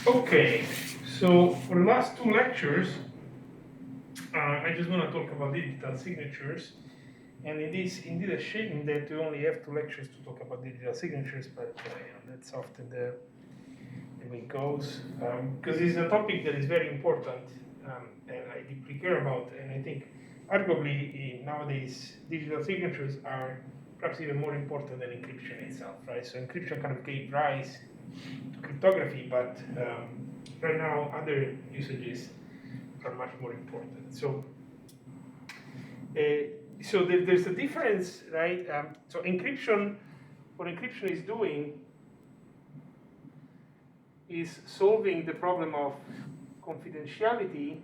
Okay, so for the last two lectures, I just want to talk about digital signatures. And it is indeed a shame that we only have two lectures to talk about digital signatures, but that's often the way it goes. Because it's a topic that is very important and I deeply care about. And I think arguably nowadays digital signatures are perhaps even more important than encryption itself, right? So encryption kind of gave rise to cryptography, but right now other usages are much more important. So there's a difference, right? So encryption, what encryption is doing is solving the problem of confidentiality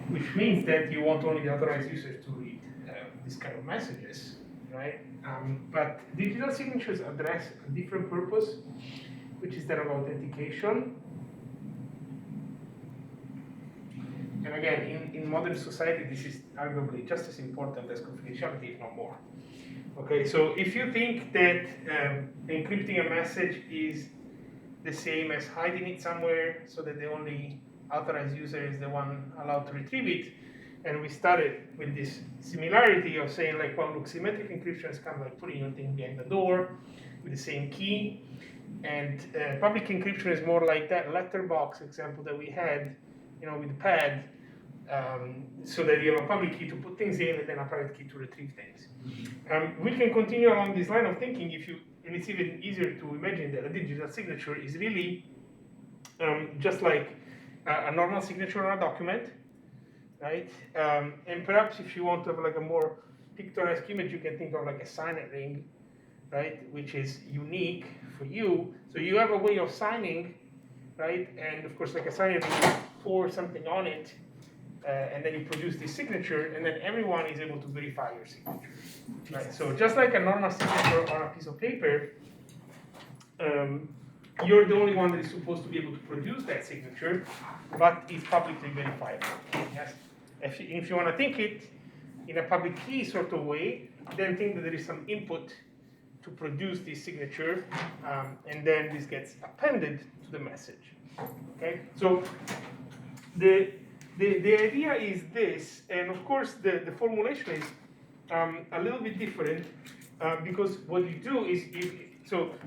which means that you want only the authorized users to read these kind of messages, right? But digital signatures address a different purpose, which is that of authentication. And again, in modern society, this is arguably just as important as confidentiality, if not more. Okay, so if you think that encrypting a message is the same as hiding it somewhere so that the only authorized user is the one allowed to retrieve it, and we started with this similarity of saying like, well, look, symmetric encryption is kind of like putting your thing behind the door with the same key, and public encryption is more like that letterbox example that we had, with the pad, so that you have a public key to put things in and then a private key to retrieve things. We can continue along this line of thinking and it's even easier to imagine that a digital signature is really just like a normal signature on a document, right? And perhaps if you want to have like a more picturesque image, you can think of like a signet ring, right? Which is unique for you. So you have a way of signing, right? And of course, like a signet ring, you pour something on it, and then you produce this signature, and then everyone is able to verify your signature. Right? So just like a normal signature on a piece of paper, you're the only one that is supposed to be able to produce that signature, but it's publicly verifiable. Yes. If you want to think it in a public key sort of way, then think that there is some input to produce this signature, and then this gets appended to the message. Okay. So the idea is this, and of course the formulation is a little bit different because what you do is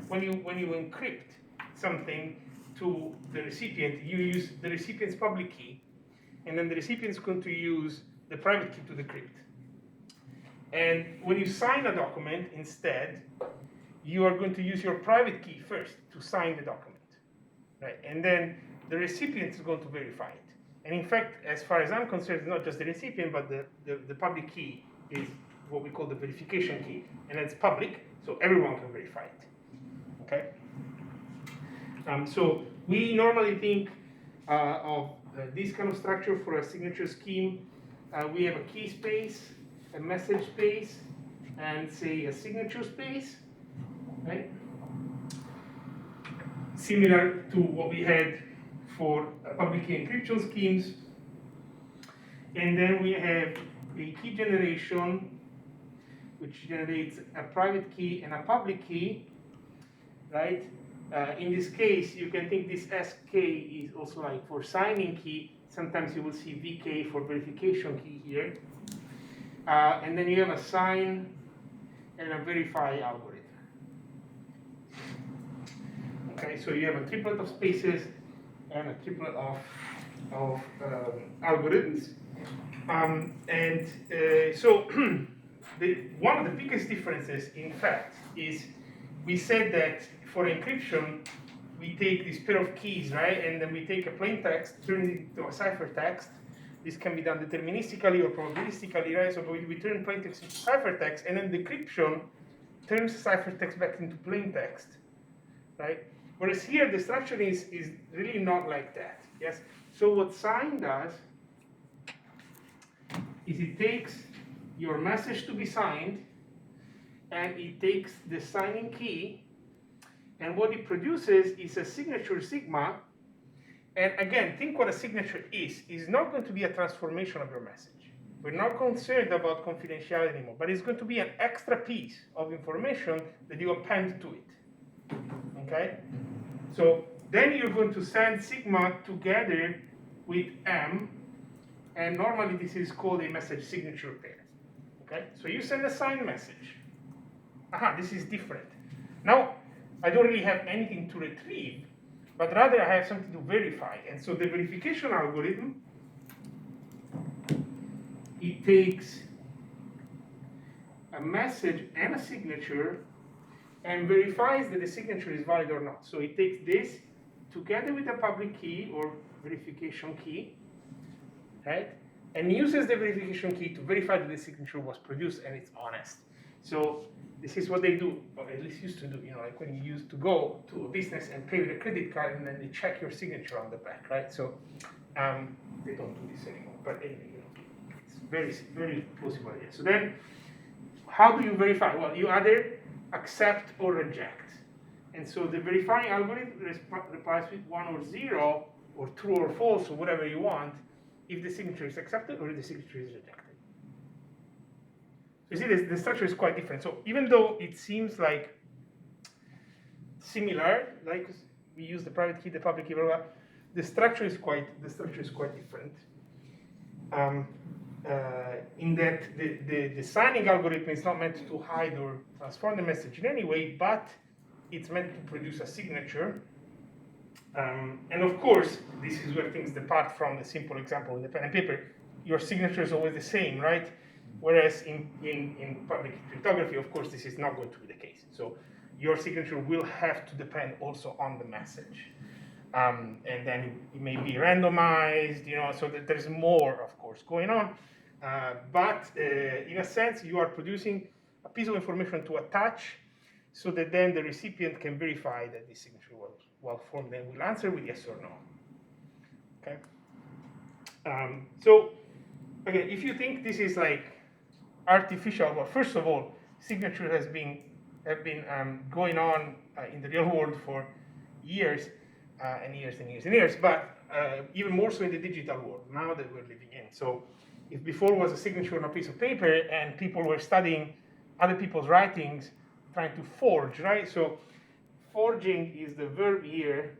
when you encrypt something to the recipient, you use the recipient's public key, and then the recipient is going to use the private key to decrypt. And when you sign a document instead, you are going to use your private key first to sign the document, right? And then the recipient is going to verify it. And in fact, as far as I'm concerned, it's not just the recipient, but the public key is what we call the verification key. And it's public, so everyone can verify it. Okay? So we normally think of this kind of structure for a signature scheme. We have a key space, a message space, and say a signature space, right? Similar to what we had for public key encryption schemes. And then we have a key generation, which generates a private key and a public key, right? In this case, you can think this SK is also like for signing key. Sometimes you will see VK for verification key here. And then you have a sign and a verify algorithm. Okay, so you have a triplet of spaces and a triplet of algorithms. So one of the biggest differences, in fact, is we said that for encryption, we take this pair of keys, right? And then we take a plain text, turn it into a ciphertext. This can be done deterministically or probabilistically, right? So we turn plain text into ciphertext, and then decryption turns ciphertext back into plain text, right? Whereas here, the structure is really not like that, yes? So what sign does is it takes your message to be signed, and it takes the signing key, and what it produces is a signature sigma. And again, think what a signature is. It's not going to be a transformation of your message. We're not concerned about confidentiality anymore, but it's going to be an extra piece of information that you append to it. Okay? So then you're going to send sigma together with M, and normally this is called a message signature pair. Okay? So you send a signed message. Aha, this is different. Now, I don't really have anything to retrieve, but rather I have something to verify. And so the verification algorithm, it takes a message and a signature and verifies that the signature is valid or not. So it takes this together with a public key or verification key, right? And uses the verification key to verify that the signature was produced and it's honest. So this is what they do, or at least used to do, like when you used to go to a business and pay with a credit card and then they check your signature on the back, right? So they don't do this anymore, but anyway, it's very, very possible here. So then, how do you verify? Well, you either accept or reject. And so the verifying algorithm replies with 1 or 0, or true or false, or whatever you want, if the signature is accepted or if the signature is rejected. You see, the structure is quite different. So even though it seems like similar, like we use the private key, the public key, blah, blah, the structure is quite different. In that the signing algorithm is not meant to hide or transform the message in any way, but it's meant to produce a signature. And of course, this is where things depart from the simple example with the pen and paper. Your signature is always the same, right? Whereas in public cryptography, of course, this is not going to be the case. So your signature will have to depend also on the message. And then it may be randomized, so that there's more, of course, going on. But in a sense, you are producing a piece of information to attach so that then the recipient can verify that the signature was well formed and will answer with yes or no. Okay? So, again, if you think this is like artificial, well, first of all, signature have been going on in the real world for years and years and years and years, but even more so in the digital world now that we're living in. So if before was a signature on a piece of paper and people were studying other people's writings, trying to forge, right? So forging is the verb here.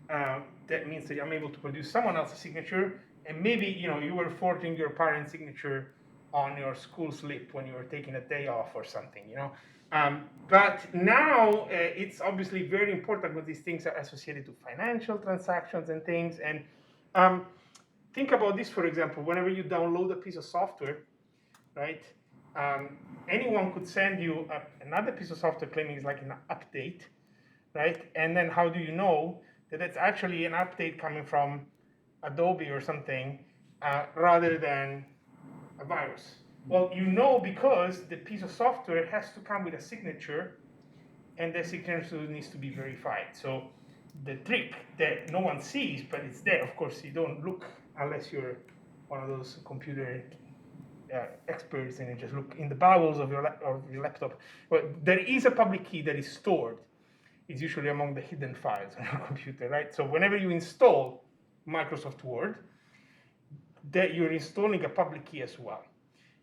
That means that I'm able to produce someone else's signature, and maybe you were forging your parent's signature on your school slip when you were taking a day off or something, But now it's obviously very important when these things are associated to financial transactions and things. And think about this, for example, whenever you download a piece of software, right? Anyone could send you another piece of software claiming it's like an update, right? And then how do you know that it's actually an update coming from Adobe or something rather than a virus? Well, because the piece of software has to come with a signature, and the signature needs to be verified. So the trick that no one sees, but it's there. Of course, you don't look unless you're one of those computer experts, and you just look in the bowels of your laptop. But there is a public key that is stored. It's usually among the hidden files on your computer, right? So whenever you install Microsoft Word, that you're installing a public key as well.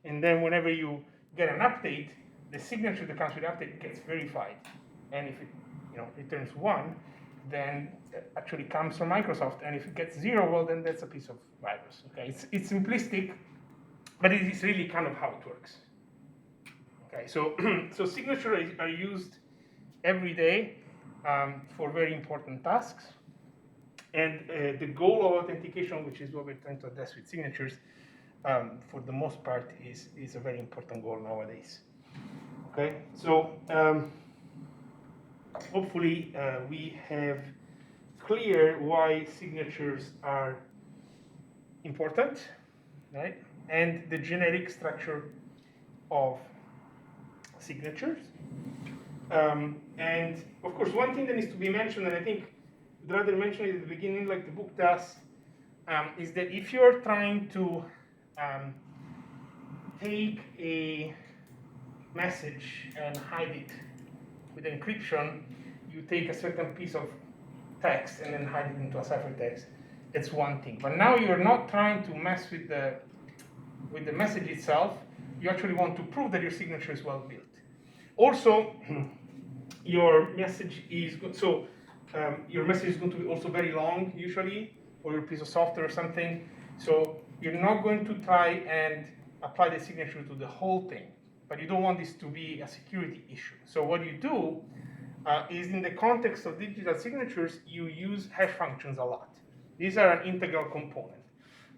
And then whenever you get an update, the signature that comes with the update gets verified. And if it returns 1, then it actually comes from Microsoft. And if it gets 0, well, then that's a piece of virus. Okay, it's simplistic, but it is really kind of how it works. Okay, so so signatures are used every day for very important tasks. And the goal of authentication, which is what we're trying to address with signatures, for the most part, is a very important goal nowadays. Okay, so hopefully we have clear why signatures are important, right? And the generic structure of signatures. And of course, one thing that needs to be mentioned, and I think I'd rather mention it at the beginning, like the book does, is that if you're trying to take a message and hide it with encryption, you take a certain piece of text and then hide it into a ciphertext. it's one thing. But now you're not trying to mess with the message itself. You actually want to prove that your signature is well built. Also, your message is good. So your message is going to be also very long usually, or your piece of software or something. So you're not going to try and apply the signature to the whole thing, but you don't want this to be a security issue. So what you do is, in the context of digital signatures, you use hash functions a lot. These are an integral component.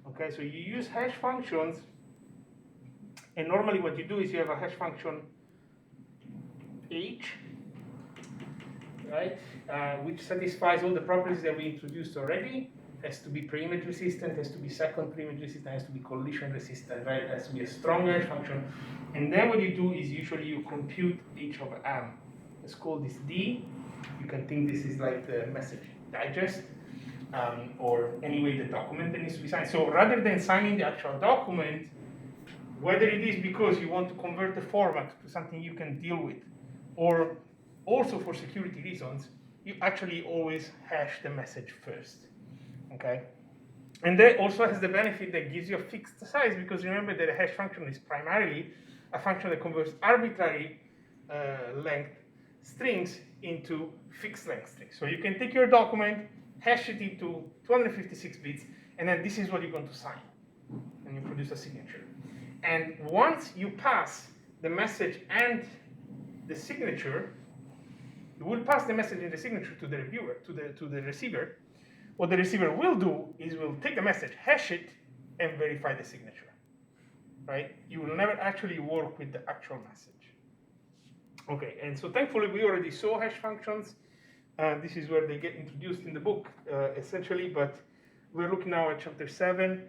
Okay, so you use hash functions, and normally what you do is you have a hash function H, right, which satisfies all the properties that we introduced already. Has to be pre-image resistant, has to be second pre-image resistant, has to be collision resistant, right? Has to be a strong hash function. And then what you do is usually you compute h over m. Let's call this D. You can think this is like the message digest, or anyway the document that needs to be signed. So rather than signing the actual document, whether it is because you want to convert the format to something you can deal with, or also for security reasons, you actually always hash the message first. Okay, and that also has the benefit that gives you a fixed size, because remember that a hash function is primarily a function that converts arbitrary length strings into fixed length strings. So you can take your document, hash it into 256 bits, and then this is what you're going to sign, and you produce a signature. And once you pass the message and the signature, you will pass the message and the signature to the reviewer, to the receiver. What the receiver will do is will take the message, hash it, and verify the signature, right? You will never actually work with the actual message. Okay, and so thankfully we already saw hash functions. This is where they get introduced in the book, essentially, but we're looking now at chapter 7,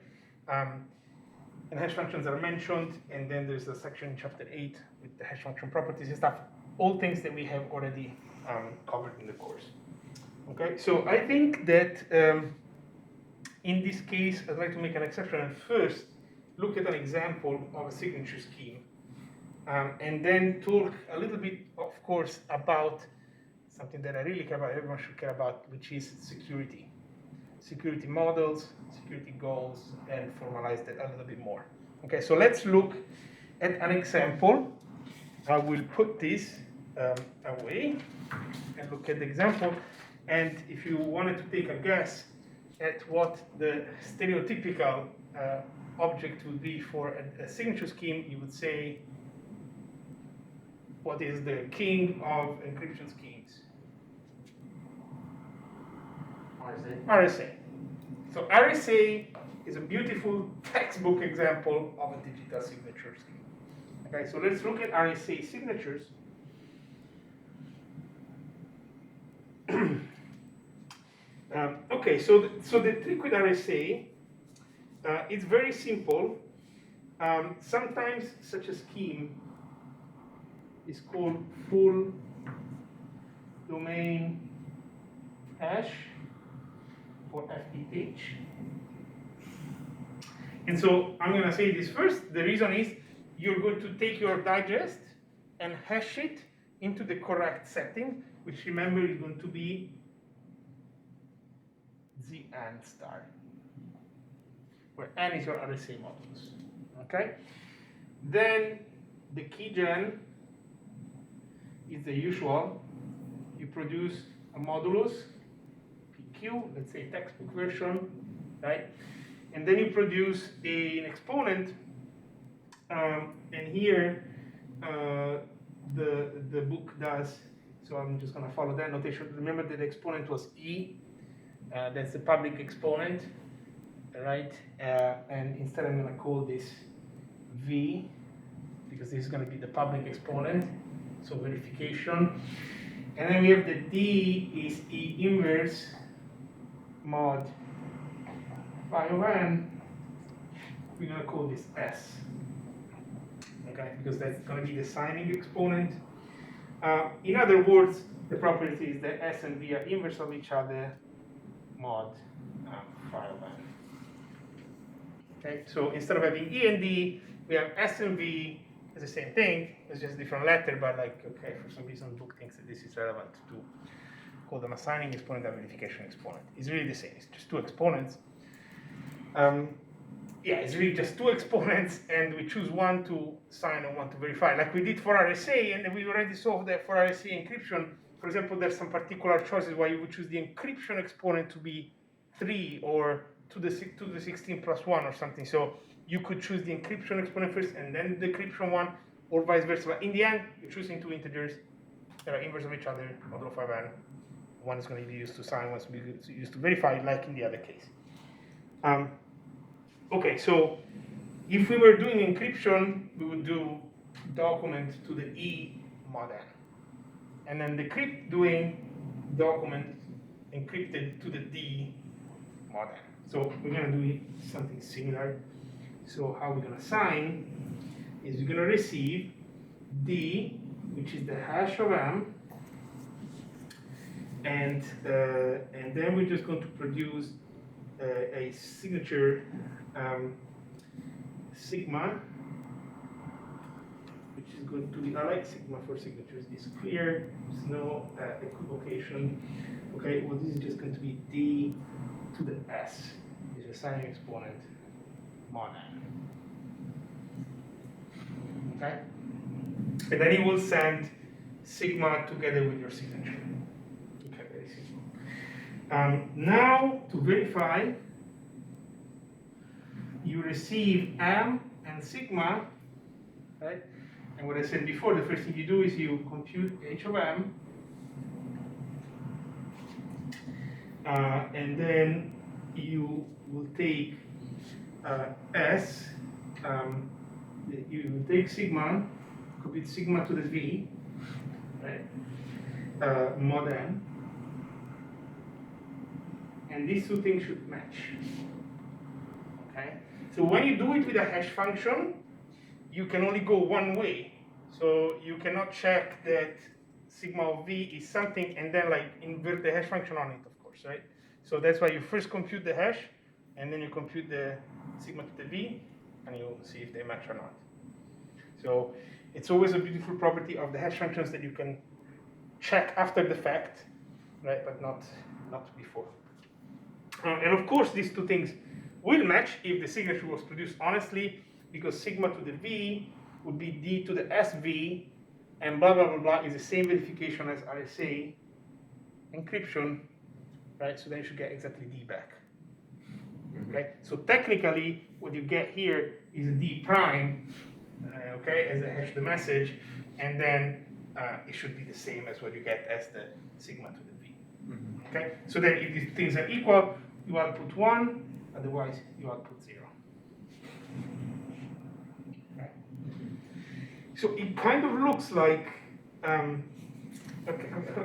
and hash functions are mentioned, and then there's a section in chapter 8 with the hash function properties and stuff, all things that we have already covered in the course. Okay, so I think that in this case, I'd like to make an exception and first look at an example of a signature scheme, and then talk a little bit, of course, about something that I really care about, everyone should care about, which is security. Security models, security goals, and formalize that a little bit more. Okay, so let's look at an example. I will put this away and look at the example. And if you wanted to take a guess at what the stereotypical object would be for a signature scheme, you would say, what is the king of encryption schemes? RSA. RSA. So RSA is a beautiful textbook example of a digital signature scheme. Okay, so let's look at RSA signatures. Okay, so the trick with RSA, it's very simple. Sometimes such a scheme is called full domain hash, or FDH. And so I'm going to say this first. The reason is you're going to take your digest and hash it into the correct setting, which remember is going to be the AND star, where N is your RSA modulus. Okay? Then the keygen is the usual. You produce a modulus, PQ, let's say textbook version, right? And then you produce an exponent, and here the book does, so I'm just going to follow that notation. Remember that the exponent was E, that's the public exponent, right? And instead I'm going to call this V, because this is going to be the public exponent, so verification. And then we have the D is E inverse mod phi of n. We're going to call this S, okay, because that's going to be the signing exponent. In other words, the property is that S and V are inverse of each other mod phi of n. Okay, so instead of having E and D, we have S and V. It's the same thing, it's just a different letter, but like, okay, for some reason the book thinks that this is relevant to call them a signing exponent and verification exponent. It's really the same, it's just two exponents. Yeah, it's really just two exponents, and we choose one to sign and one to verify, like we did for RSA, and we already solved that for RSA encryption. For example, there's some particular choices why you would choose the encryption exponent to be 3 or to the 16 plus 1 or something. So you could choose the encryption exponent first and then the decryption one, or vice versa. But in the end, you're choosing two integers that are inverse of each other, modulo 5n. One is going to be used to sign, one is going to be used to verify, like in the other case. Okay, so if we were doing encryption, we would do document to the E mod n. And then decrypt doing document encrypted to the D mod n. So we're going to do something similar. So how we're going to sign is we're going to receive D, which is the hash of M, and then we're just going to produce a signature sigma, which is going to be, I like sigma for signatures, is clear, there's no equivocation. Okay, well, this is just going to be D to the S, is a signing exponent mod n. Okay, and then it will send sigma together with your signature. Okay, very simple. Now to verify, you receive M and sigma, right? And what I said before, the first thing you do is you compute H of M, and then you will take S, you will take sigma, compute sigma to the V, right? Mod n, and these two things should match. Okay. So when you do it with a hash function, you can only go one way. So you cannot check that sigma of V is something and then like invert the hash function on it, of course, right? So that's why you first compute the hash, and then you compute the sigma to the V, and you'll see if they match or not. So it's always a beautiful property of the hash functions that you can check after the fact, right? But not before. And of course, these two things will match if the signature was produced honestly, because sigma to the V would be D to the SV, and blah, blah, blah, blah is the same verification as RSA encryption, right? So then you should get exactly D back. Okay, so technically, what you get here is a D prime, okay, as a hash of the message, and then it should be the same as what you get as the sigma to the V. Okay, so then if these things are equal, you output 1, otherwise you output 0. Okay. So it kind of looks like, a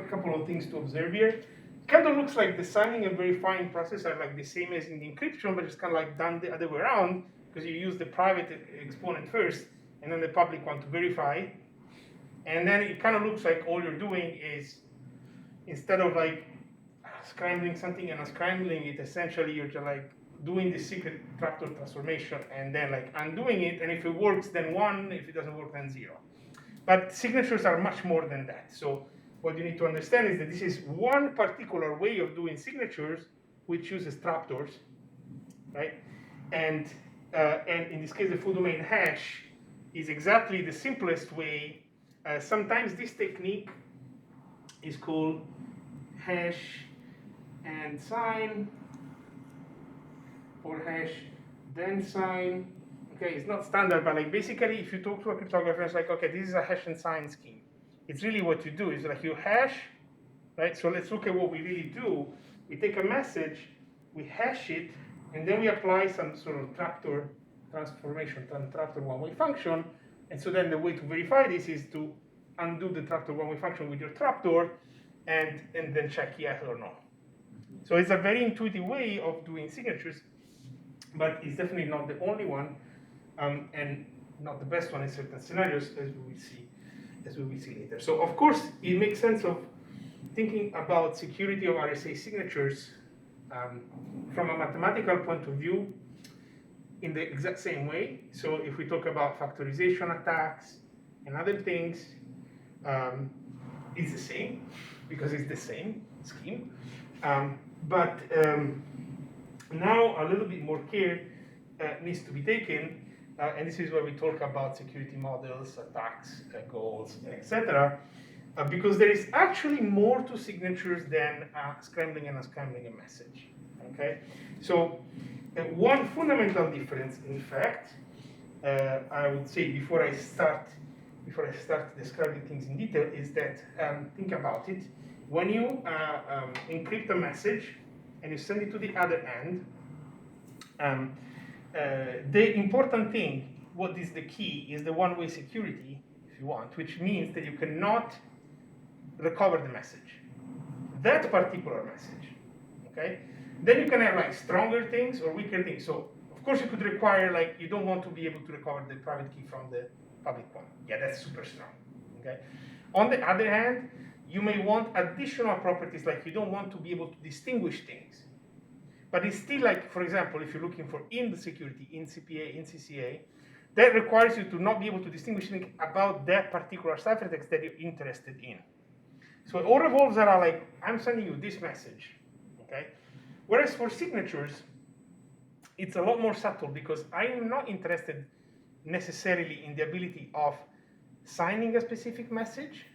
couple of things to observe here. It kind of looks like the signing and verifying process are like the same as in the encryption, but it's kind of like done the other way around, because you use the private exponent first, and then the public one to verify. And then it kind of looks like all you're doing is, instead of like scrambling something and unscrambling it, essentially you're just like doing the secret trapdoor transformation and then like undoing it, and if it works then 1, if it doesn't work then 0. But signatures are much more than that. So what you need to understand is that this is one particular way of doing signatures which uses trapdoors, right? And in this case the full domain hash is exactly the simplest way. Sometimes this technique is called hash and sign, or hash then sign. Okay, it's not standard, but like basically if you talk to a cryptographer, it's like, okay, this is a hash and sign scheme. It's really what you do is like you hash, right? So let's look at what we really do. We take a message, we hash it, and then we apply some sort of trapdoor transformation, trapdoor one-way function. And so then the way to verify this is to undo the trapdoor one-way function with your trapdoor, and then check yes or no. So it's a very intuitive way of doing signatures, but it's definitely not the only one, and not the best one in certain scenarios, as we will see later. So of course, it makes sense of thinking about security of RSA signatures from a mathematical point of view in the exact same way. So if we talk about factorization attacks and other things, it's the same, because it's the same scheme. But Now, a little bit more care needs to be taken, and this is where we talk about security models, attacks, goals, etc. Because there is actually more to signatures than scrambling and unscrambling a message. Okay, so one fundamental difference, in fact, I would say before I start describing things in detail, is that think about it. When you encrypt a message and you send it to the other end, the important thing, what is the key, is the one-way security, if you want, which means that you cannot recover the message, that particular message. Okay. Then you can have like stronger things or weaker things. So of course you could require, like, you don't want to be able to recover the private key from the public one. Yeah, that's super strong. Okay. On the other hand, you may want additional properties, like you don't want to be able to distinguish things. But it's still, like, for example, if you're looking for in the security, in CPA, in CCA, that requires you to not be able to distinguish things about that particular ciphertext that you're interested in. So all revolves around, like, I'm sending you this message, okay? Whereas for signatures, it's a lot more subtle, because I am not interested necessarily in the ability of signing a specific message,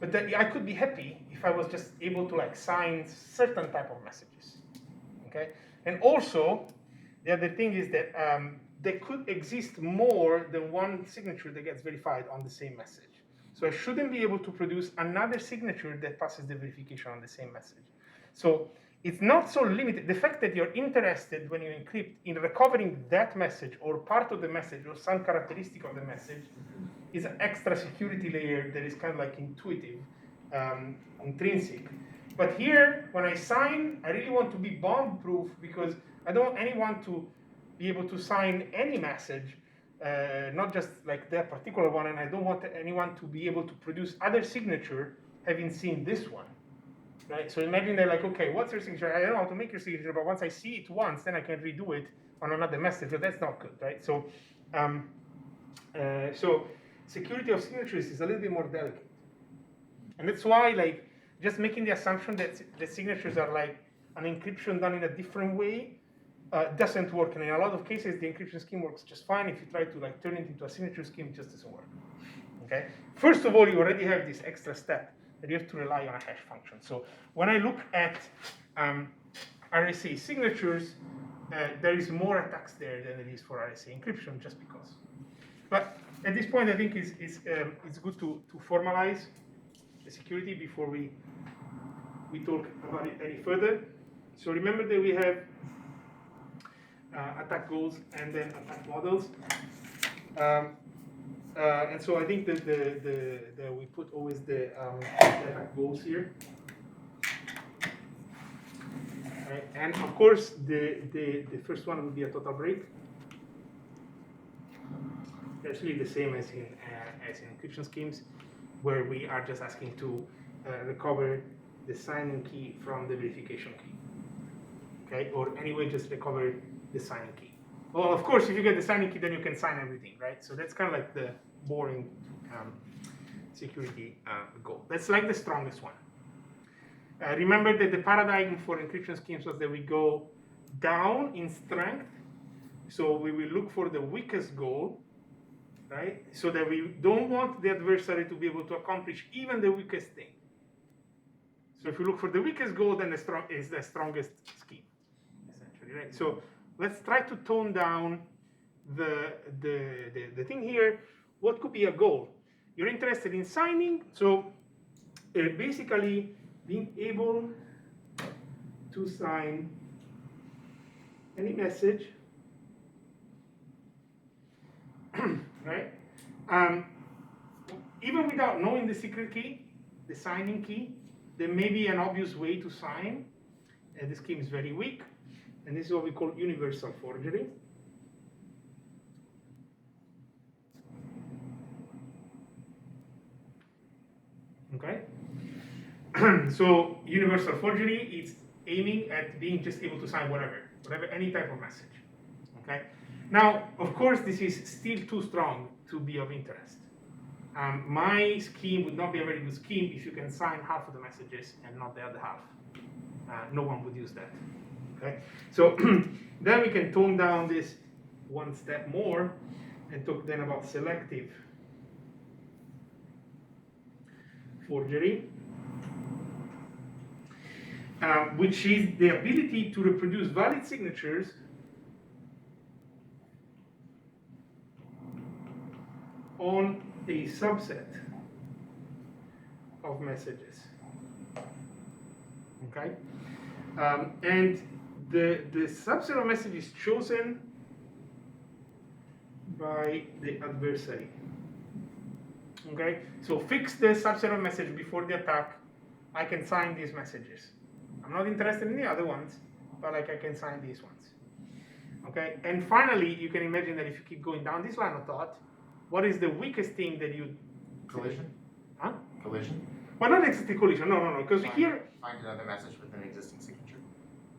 but that I could be happy if I was just able to, like, sign certain type of messages, okay? And also, the other thing is that there could exist more than one signature that gets verified on the same message. So I shouldn't be able to produce another signature that passes the verification on the same message. So it's not so limited. The fact that you're interested, when you encrypt, in recovering that message or part of the message or some characteristic of the message is an extra security layer that is kind of like intuitive, intrinsic. But here, when I sign, I really want to be bomb-proof, because I don't want anyone to be able to sign any message, not just like that particular one, and I don't want anyone to be able to produce other signature having seen this one, right? So imagine they're like, okay, what's your signature? I don't know how to make your signature, but once I see it once, then I can redo it on another message. But that's not good, right? So, so security of signatures is a little bit more delicate, and that's why, like, just making the assumption that the signatures are like an encryption done in a different way doesn't work. And in a lot of cases, the encryption scheme works just fine. If you try to, like, turn it into a signature scheme, it just doesn't work. Okay. First of all, you already have this extra step that you have to rely on a hash function. So when I look at RSA signatures, there is more attacks there than it is for RSA encryption, just because. But at this point, I think it's good to formalize the security before we talk about it any further. So remember that we have attack goals and then attack models. And so I think that we put always the attack goals here. Right. And of course, the first one would be a total break. It's really the same as in encryption schemes, where we are just asking to recover the signing key from the verification key. Okay, or anyway, just recover the signing key. Well, of course, if you get the signing key, then you can sign everything, right? So that's kind of like the boring security goal. That's like the strongest one. Remember that the paradigm for encryption schemes was that we go down in strength. So we will look for the weakest goal, right? So that we don't want the adversary to be able to accomplish even the weakest thing. So if we look for the weakest goal, then the strongest scheme, essentially, right? So let's try to tone down the thing here. What could be a goal? You're interested in signing, so basically being able to sign any message, right? Even without knowing the secret key, the signing key, there may be an obvious way to sign. The scheme is very weak, and this is what we call universal forgery. Okay. So universal forgery is aiming at being just able to sign whatever, any type of message. Okay. Now, of course, this is still too strong to be of interest. My scheme would not be a very good scheme if you can sign half of the messages and not the other half. No one would use that. Okay, so then we can tone down this one step more and talk then about selective forgery, which is the ability to reproduce valid signatures on a subset of messages. Okay, and the subset of messages chosen by the adversary. Okay, so fix the subset of message before the attack. I can sign these messages. I'm not interested in the other ones, but like I can sign these ones. Okay, and finally, you can imagine that if you keep going down this line of thought, what is the weakest thing that you? Collision? Huh? Collision? Well, not exactly collision. No, because here. Find another message with an existing signature.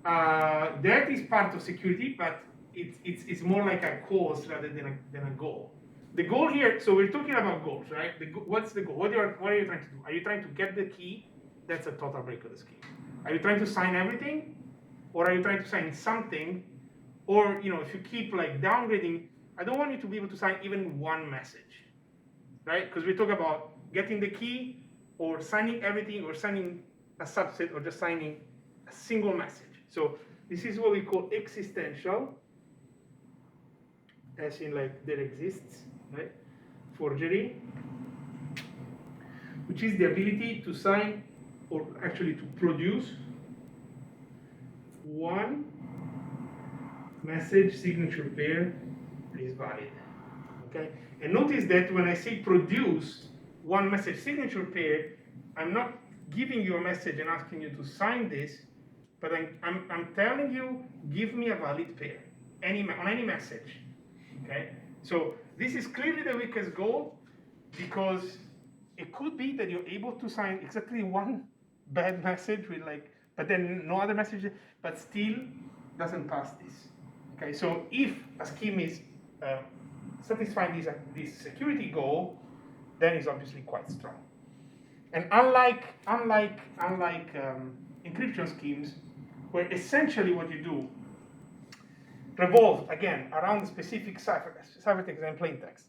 That is part of security, but it's more like a cause rather than a goal. The goal here, so we're talking about goals, right? What's the goal? What are you trying to do? Are you trying to get the key? That's a total break of the scheme. Are you trying to sign everything, or are you trying to sign something? Or if you keep like downgrading, I don't want you to be able to sign even one message, right? Because we talk about getting the key, or signing everything, or signing a subset, or just signing a single message. So this is what we call existential, as in like there exists, right? Forgery, which is the ability to sign, or actually to produce, one message signature pair that is valid. Okay, and notice that when I say produce one message signature pair, I'm not giving you a message and asking you to sign this, but I'm telling you, give me a valid pair, on any message. Okay, so this is clearly the weakest goal, because it could be that you're able to sign exactly one bad message with but then no other message, but still doesn't pass this. Okay, so if a scheme is satisfying this security goal, then it's obviously quite strong. And unlike encryption schemes, where essentially what you do revolves again around specific ciphertext and plaintext,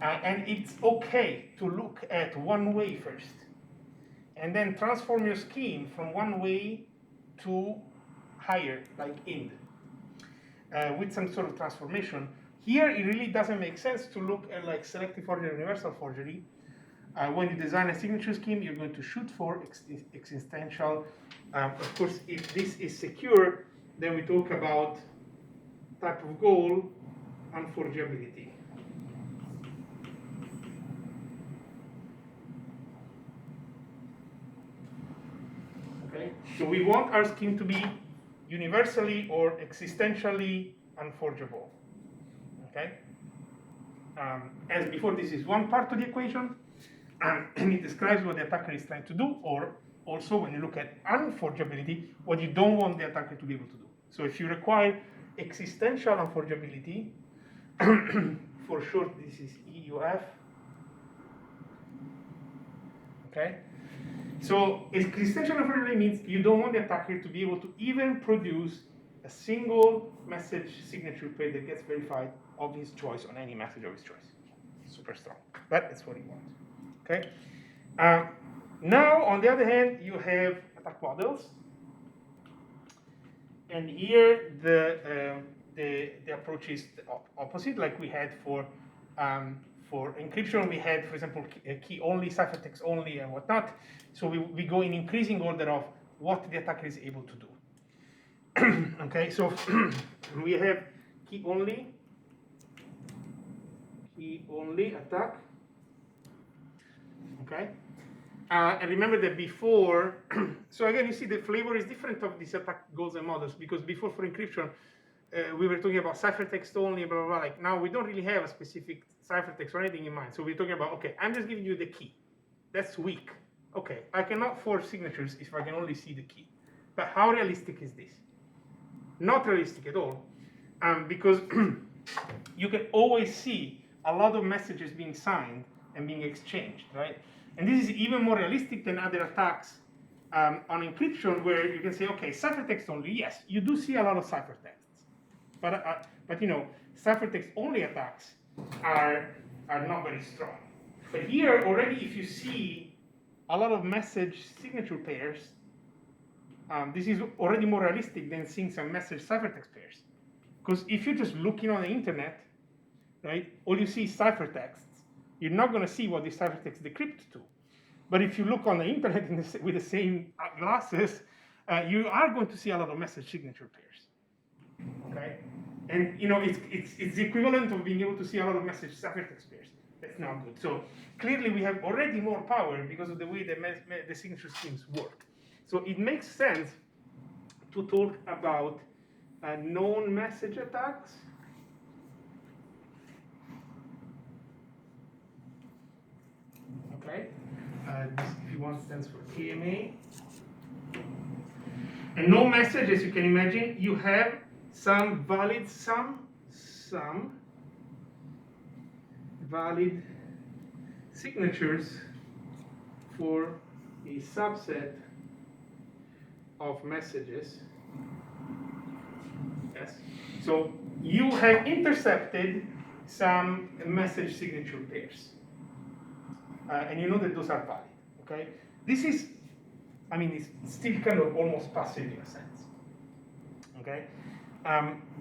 and it's okay to look at one way first, and then transform your scheme from one way to higher, like int, with some sort of transformation. Here, it really doesn't make sense to look at like selective forgery or universal forgery. When you design a signature scheme, you're going to shoot for existential. Of course, if this is secure, then we talk about type of goal and forgeability. Okay, so we want our scheme to be universally or existentially unforgeable. Okay, as before, this is one part of the equation, and it describes what the attacker is trying to do, or also when you look at unforgeability, what you don't want the attacker to be able to do. So if you require existential unforgeability, for short, this is EUF. Okay, so existential unforgeability means you don't want the attacker to be able to even produce a single message signature pair that gets verified of his choice on any message of his choice. Super strong, but it's what he wants. Okay. Now, on the other hand, you have attack models, and here the approach is the opposite, like we had for encryption. We had, for example, key only, ciphertext only, and whatnot. So we go in increasing order of what the attacker is able to do. Okay, so we have key only attack. Okay, and remember that before, so again, you see the flavor is different of these attack goals and models, because before for encryption, we were talking about ciphertext only, blah, blah, blah. Like now we don't really have a specific ciphertext or anything in mind. So we're talking about, okay, I'm just giving you the key. That's weak. Okay, I cannot forge signatures if I can only see the key. But how realistic is this? Not realistic at all, because you can always see a lot of messages being signed and being exchanged, right? And this is even more realistic than other attacks on encryption where you can say, okay, ciphertext only. Yes, you do see a lot of ciphertexts, but you know, ciphertext only attacks are not very strong. But here already, if you see a lot of message signature pairs, this is already more realistic than seeing some message ciphertext pairs. Because if you're just looking on the internet, right, all you see is ciphertexts. You're not going to see what these ciphertexts decrypt to. But if you look on the internet with the same glasses, you are going to see a lot of message signature pairs. Okay, and you know it's the equivalent of being able to see a lot of message ciphertext pairs. That's not good. So clearly we have already more power because of the way the signature schemes work. So it makes sense to talk about known message attacks. Okay, this, if you want, stands for KMA. And known message, as you can imagine, you have some valid valid signatures for a subset of messages. Yes. So you have intercepted some message signature pairs, and you know that those are valid. Okay. This is, I mean, it's still kind of almost passive in a sense. Okay.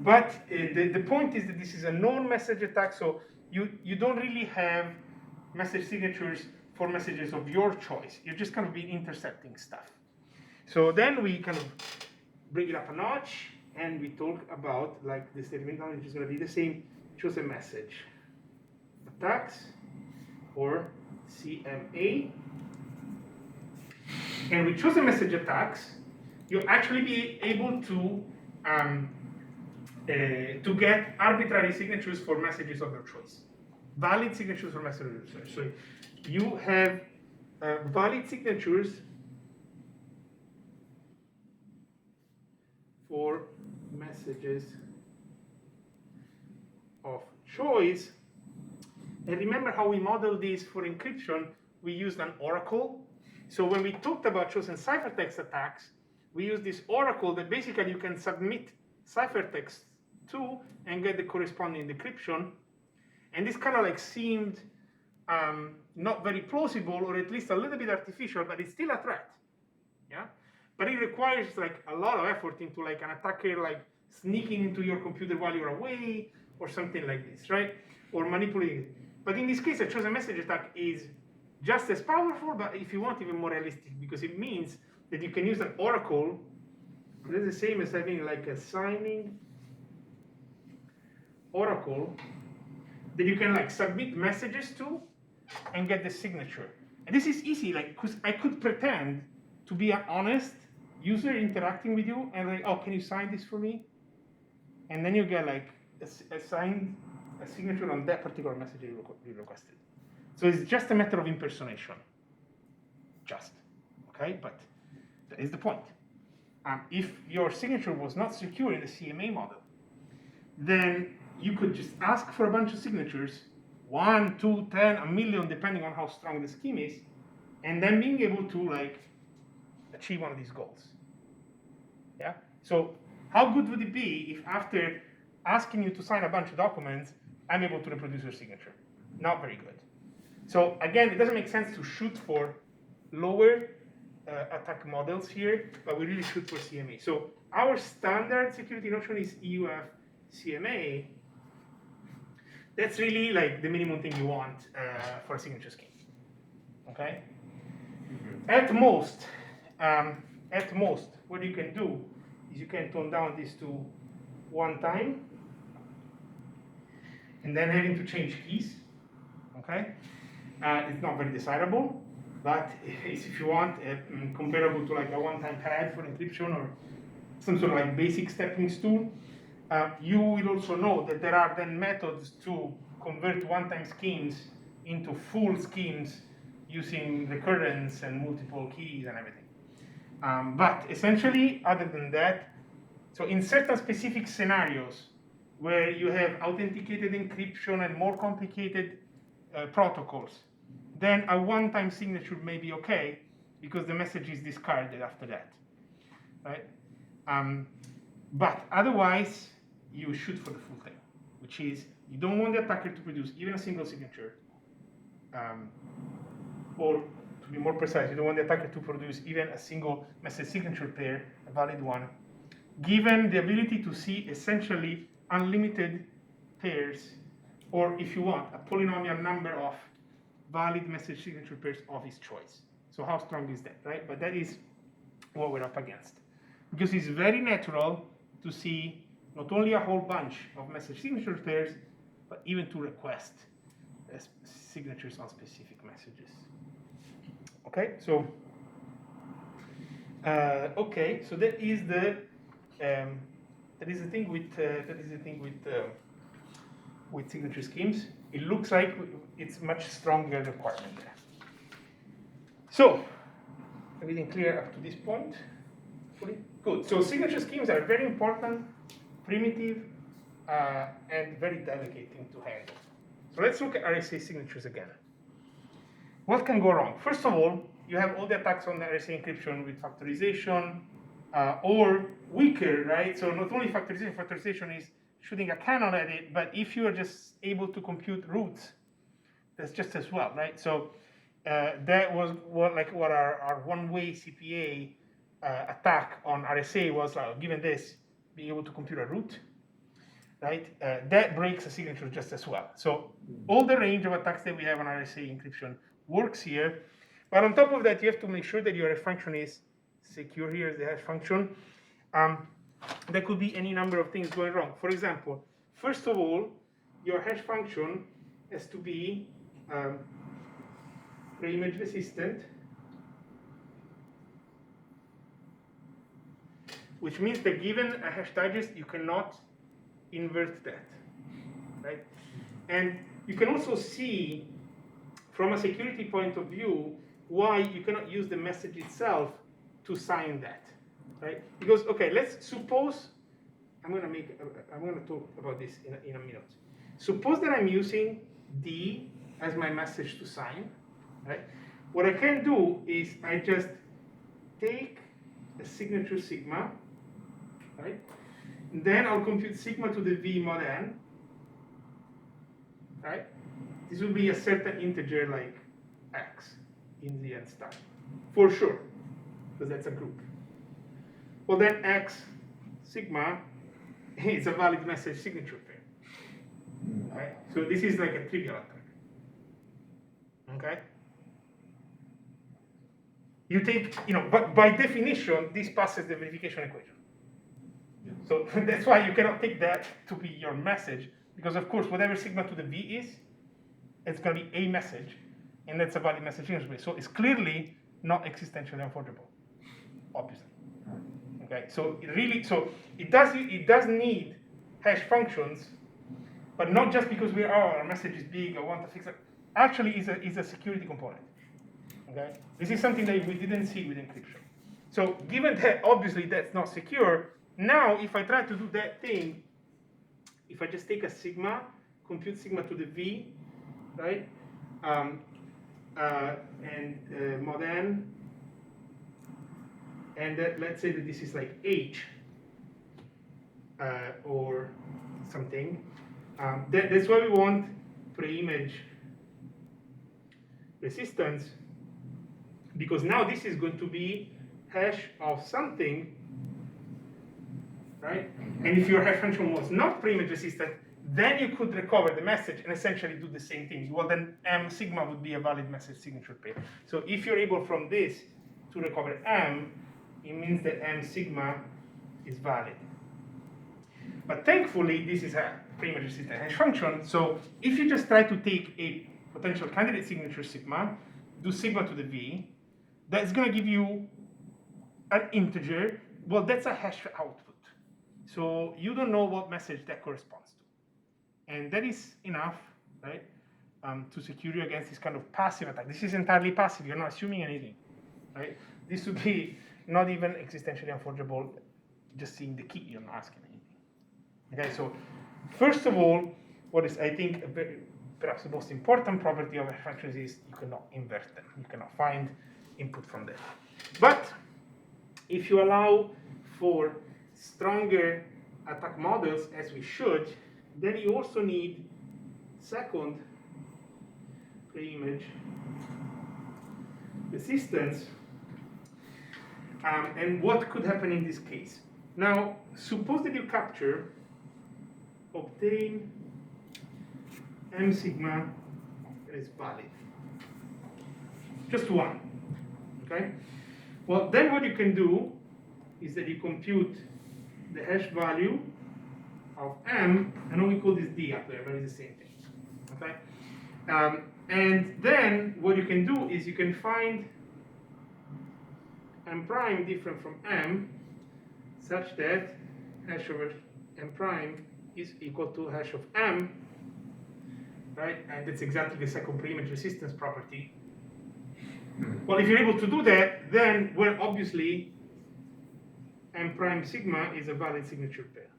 But the point is that this is a known message attack, so you don't really have message signatures for messages of your choice. You're just kind of being intercepting stuff. So then we kind of bring it up a notch, and we talk about like the statement knowledge is going to be the same. Choose a message attacks or CMA. And with chosen message attacks, you'll actually be able to get arbitrary signatures for messages of your choice, valid signatures for messages of your choice. So you have valid signatures for messages of choice. And remember how we modeled this for encryption? We used an oracle. So when we talked about chosen ciphertext attacks, we used this oracle that basically you can submit ciphertext to and get the corresponding decryption. And this kind of like seemed not very plausible, or at least a little bit artificial, but it's still a threat. Yeah, but it requires like a lot of effort into like an attacker like sneaking into your computer while you're away, or something like this, right? Or manipulating. But in this case, a chosen message attack is just as powerful, but if you want, even more realistic, because it means that you can use an oracle. That's the same as having like a signing oracle that you can like submit messages to and get the signature. And this is easy, like, because I could pretend to be an honest user interacting with you, and like, oh, can you sign this for me? And then you get like a signature on that particular message you requested. So it's just a matter of impersonation. Just, okay? But that is the point. If your signature was not secure in the CMA model, then you could just ask for a bunch of signatures, 1, 2, 10, a million, depending on how strong the scheme is, and then being able to like achieve one of these goals. Yeah? So how good would it be if after asking you to sign a bunch of documents, I'm able to reproduce your signature? Not very good. So again, it doesn't make sense to shoot for lower attack models here, but we really shoot for CMA. So our standard security notion is EUF CMA. That's really like the minimum thing you want for a signature scheme. Okay. At most, what you can do is you can tone down this to 1 time, and then having to change keys. Okay. It's not very desirable, but if you want, comparable to like a one-time pad for encryption or some sort of like basic stepping stool, you will also know that there are then methods to convert one-time schemes into full schemes using recurrence and multiple keys and everything. But essentially, other than that, so in certain specific scenarios where you have authenticated encryption and more complicated protocols, then a one-time signature may be okay. because the message is discarded after that, right? But otherwise, you shoot for the full thing, which is you don't want the attacker to produce even a single signature, or to be more precise, you don't want the attacker to produce even a single message signature pair, a valid one, given the ability to see essentially unlimited pairs, or if you want, a polynomial number of valid message signature pairs of his choice. So how strong is that, right? But that is what we're up against. Because it's very natural to see not only a whole bunch of message signature pairs, but even to request signatures on specific messages. Okay, so so that is the thing with signature schemes. It looks like it's much stronger requirement there. So everything clear up to this point? Good. So signature schemes are very important, primitive, and very delicate thing to handle. So let's look at RSA signatures again. What can go wrong? First of all, you have all the attacks on the RSA encryption with factorization, or weaker, right? So not only factorization is shooting a cannon at it, but if you are just able to compute roots, that's just as well, right? So that was what our one-way CPA attack on RSA was, given this, being able to compute a root, right? That breaks a signature just as well. So all the range of attacks that we have on RSA encryption works here. But on top of that, you have to make sure that your hash function is secure. Here is the hash function. There could be any number of things going wrong. For example, first of all, your hash function has to be preimage resistant, which means that given a hash digest, you cannot invert that, right? And you can also see, from a security point of view, why you cannot use the message itself to sign that, right? Because, okay, let's suppose, I'm gonna talk about this in a minute. Suppose that I'm using D as my message to sign, right? What I can do is I just take a signature sigma, right? And then I'll compute sigma to the V mod n, right? This will be a certain integer like x in the nth time, for sure, because that's a group. Well, then x sigma is a valid message signature pair, right? So this is like a trivial attack, okay? You take, but by definition, this passes the verification equation. So that's why you cannot take that to be your message, because of course, whatever sigma to the V is, it's going to be a message, and that's a valid message signature. So it's clearly not existentially unforgeable, obviously. Okay, so it does need hash functions, but not just because our message is big, I want to fix it. Actually, is a security component. Okay, this is something that we didn't see with encryption. So given that obviously that's not secure, now if I try to do that thing, if I just take a sigma, compute sigma to the V, right, and mod n, and let's say that this is like H or something, that's why we want preimage resistance, because now this is going to be hash of something, right? And if your hash function was not preimage resistant, then you could recover the message and essentially do the same thing. Well, then M sigma would be a valid message signature pair. So if you're able from this to recover M, it means that M sigma is valid. But thankfully, this is a preimage resistant hash function. So if you just try to take a potential candidate signature sigma, do sigma to the V, that's going to give you an integer. Well, that's a hash output. So you don't know what message that corresponds to. And that is enough, right, to secure you against this kind of passive attack. This is entirely passive. You're not assuming anything, right? This would be not even existentially unforgeable, just seeing the key, you're not asking anything. Okay, so first of all, what is, I think, perhaps the most important property of hash functions is you cannot invert them. You cannot find input from there. But if you allow for stronger attack models, as we should, then you also need second pre-image resistance. And what could happen in this case? Now, suppose that you capture, obtain M sigma that is valid. Just one, okay? Well, then what you can do is that you compute the hash value of M. I know we call this D up there, but it's the same thing, okay? And then what you can do is you can find M prime different from M such that hash over M prime is equal to hash of M, right? And that's exactly the second pre-image resistance property. Well, if you're able to do that, then, well, obviously, M prime sigma is a valid signature pair.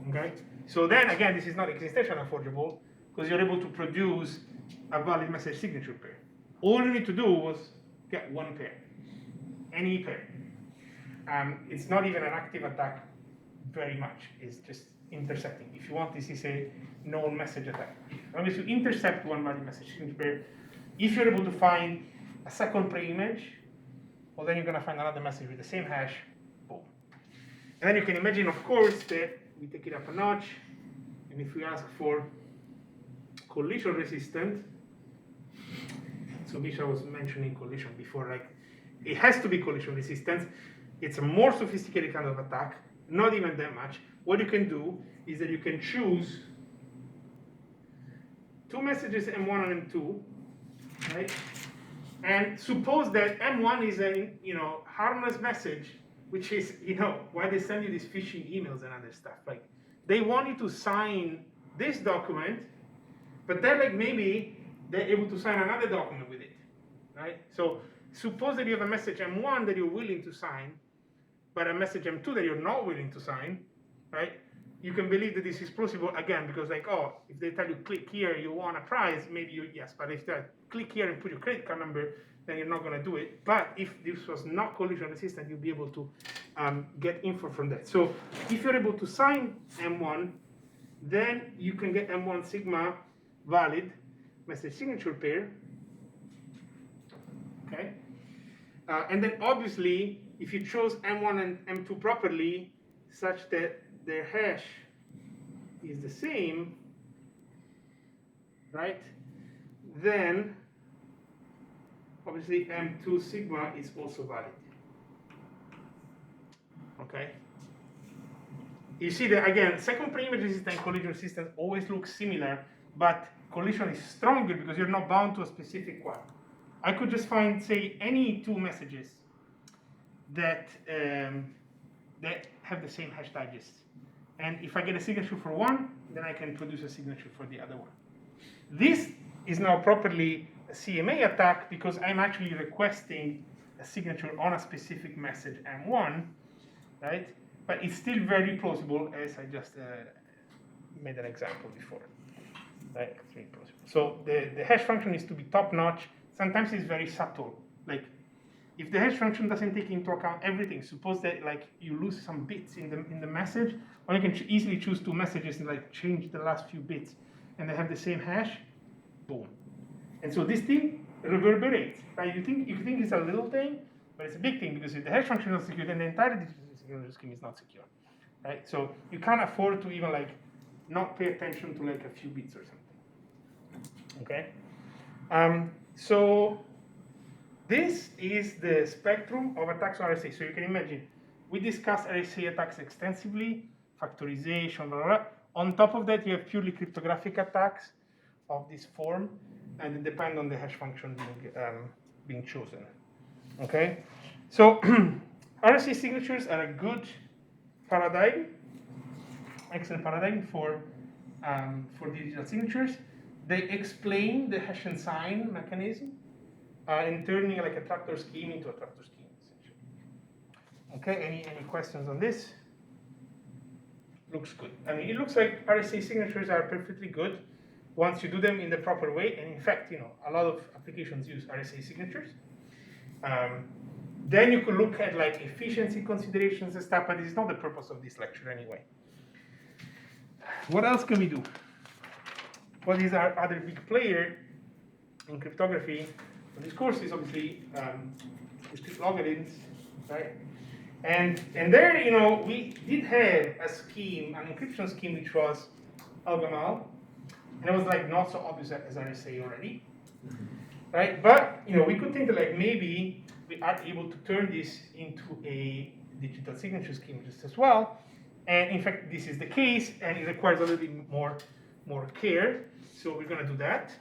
Okay? So then, again, this is not existential forgeable, because you're able to produce a valid message signature pair. All you need to do was get one pair, any pair. It's not even an active attack very much. It's just intercepting. If you want, this is a known message attack. As long as you intercept one valid message signature pair, if you're able to find a second pre-image, well, then you're going to find another message with the same hash, boom. And then you can imagine, of course, that we take it up a notch, and if we ask for collision resistant, so Misha was mentioning collision before, like, it has to be collision resistant. It's a more sophisticated kind of attack, not even that much. What you can do is that you can choose two messages, M1 and M2, right? And suppose that M1 is a harmless message, which is why they send you these phishing emails and other stuff. Like they want you to sign this document, but then like maybe they're able to sign another document with it, right? So suppose that you have a message M1 that you're willing to sign, but a message M2 that you're not willing to sign, right? You can believe that this is plausible again because like, oh, if they tell you click here, you want a prize, maybe yes, but if they click here and put your credit card number, then you're not going to do it. But if this was not collision resistant, you'll be able to get info from that. So if you're able to sign M1, then you can get M1 sigma valid message signature pair. Okay. And then obviously, if you chose M1 and M2 properly, such that their hash is the same, right? Then obviously M2 sigma is also valid. Okay. You see that again, second pre-image resistance and collision resistance always look similar, but collision is stronger because you're not bound to a specific one. I could just find, say, any two messages that that have the same hash digest. And if I get a signature for one, then I can produce a signature for the other one. This is now properly a CMA attack because I'm actually requesting a signature on a specific message M1, right? But it's still very plausible, as I just made an example before. Right? It's really plausible. So the hash function is to be top-notch. Sometimes it's very subtle. Like, if the hash function doesn't take into account everything, suppose that like you lose some bits in the message, or you can easily choose two messages and like change the last few bits, and they have the same hash, boom. And so this thing reverberates. Right? You think it's a little thing, but it's a big thing because if the hash function is not secure, then the entire digital scheme is not secure. Right? So you can't afford to even like not pay attention to like a few bits or something. Okay. So this is the spectrum of attacks on RSA. So you can imagine, we discussed RSA attacks extensively, factorization, blah, blah, blah. On top of that, you have purely cryptographic attacks of this form, and they depend on the hash function being chosen. Okay? So RSA signatures are a good paradigm, excellent paradigm for digital signatures. They explain the hash and sign mechanism in turning like a tractor scheme into a tractor scheme, essentially. Okay, any questions on this? Looks good. I mean, it looks like RSA signatures are perfectly good once you do them in the proper way. And in fact, a lot of applications use RSA signatures. Then you could look at like efficiency considerations and stuff, but this is not the purpose of this lecture anyway. What else can we do? What is our other big player in cryptography? Well, this course is obviously discrete logarithms, right? And there, we did have a scheme, an encryption scheme, which was Elgamal, and it was like not so obvious as RSA already, right? But we could think that like maybe we are able to turn this into a digital signature scheme just as well. And in fact, this is the case, and it requires a little bit more care. So we're going to do that.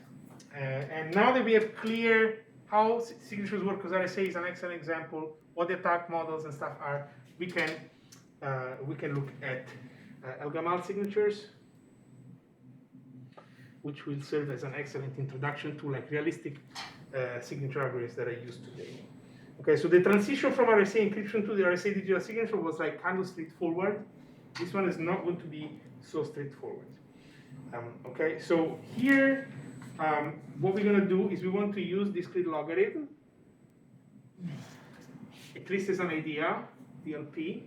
And now that we have clear how signatures work, because RSA is an excellent example, what the attack models and stuff are, we can look at Elgamal signatures, which will serve as an excellent introduction to like realistic signature algorithms that I use today. Okay, so the transition from RSA encryption to the RSA digital signature was like kind of straightforward. This one is not going to be so straightforward. Okay, so here, what we're going to do is we want to use discrete logarithm, at least as an idea, DLP.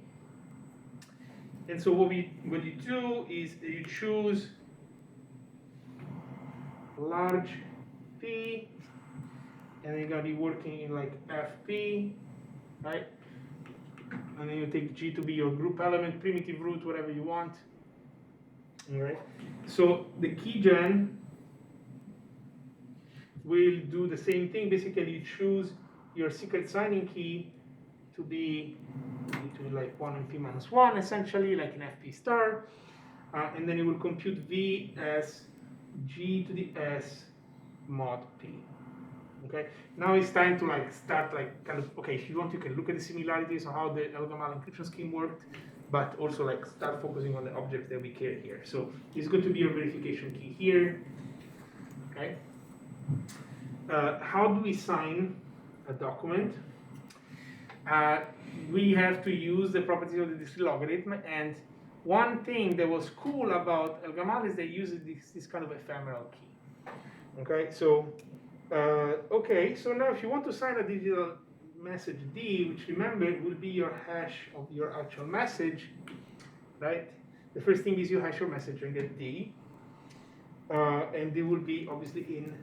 And so what you do is you choose large P, and you're going to be working in like FP, right? And then you take G to be your group element, primitive root, whatever you want. All right. So the keygen will do the same thing. Basically, you choose your secret signing key to be between like 1 and P minus 1, essentially, like an FP star. And then you will compute V as G to the S mod P. Okay. Now it's time to like start like kind of, okay, if you want, you can look at the similarities of how the Elgamal encryption scheme worked, but also like start focusing on the object that we care here. So it's going to be your verification key here. Okay. How do we sign a document? We have to use the properties of the discrete logarithm, and one thing that was cool about Elgamal is they use this kind of ephemeral key. Okay, so so now if you want to sign a digital message D, which remember will be your hash of your actual message, right? The first thing is you hash your message and get D, and they will be obviously in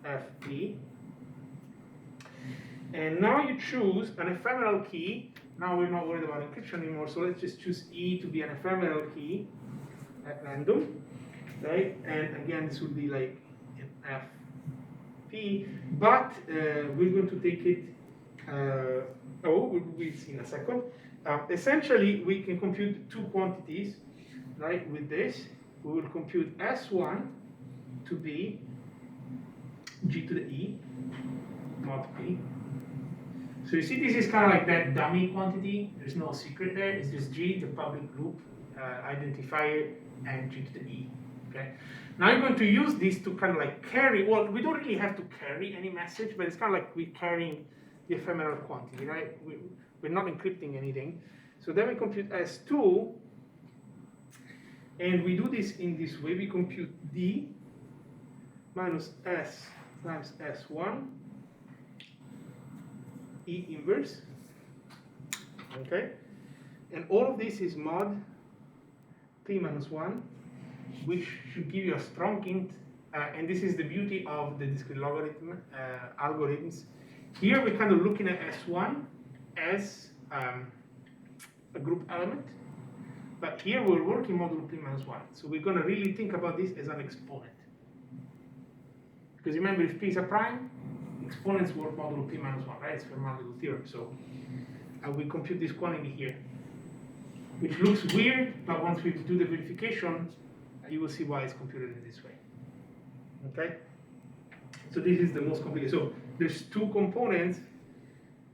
FP. And now you choose an ephemeral key. Now we're not worried about encryption anymore, so let's just choose E to be an ephemeral key at random, right? And again, this would be like an FP, but we're going to take it, we'll see in a second. Essentially, we can compute two quantities, right? With this, we will compute S1 to be G to the E, mod P. So you see, this is kind of like that dummy quantity. There's no secret there. It's just G, the public group identifier, and G to the E. Okay. Now you're going to use this to kind of like carry. Well, we don't really have to carry any message, but it's kind of like we're carrying the ephemeral quantity, right? We're not encrypting anything. So then we compute S2, and we do this in this way. We compute D minus S times S1. E inverse, okay? And all of this is mod P minus 1, which should give you a strong int, and this is the beauty of the discrete logarithm algorithms. Here we're kind of looking at S1 as a group element, but here we're working modulo P minus 1. So we're going to really think about this as an exponent. Because remember, if P is a prime, exponents work modulo P minus 1, right? It's Fermat-Leduc theorem. So we compute this quantity here, which looks weird, but once we do the verification, you will see why it's computed in this way. Okay? So this is the most complicated. So there's two components,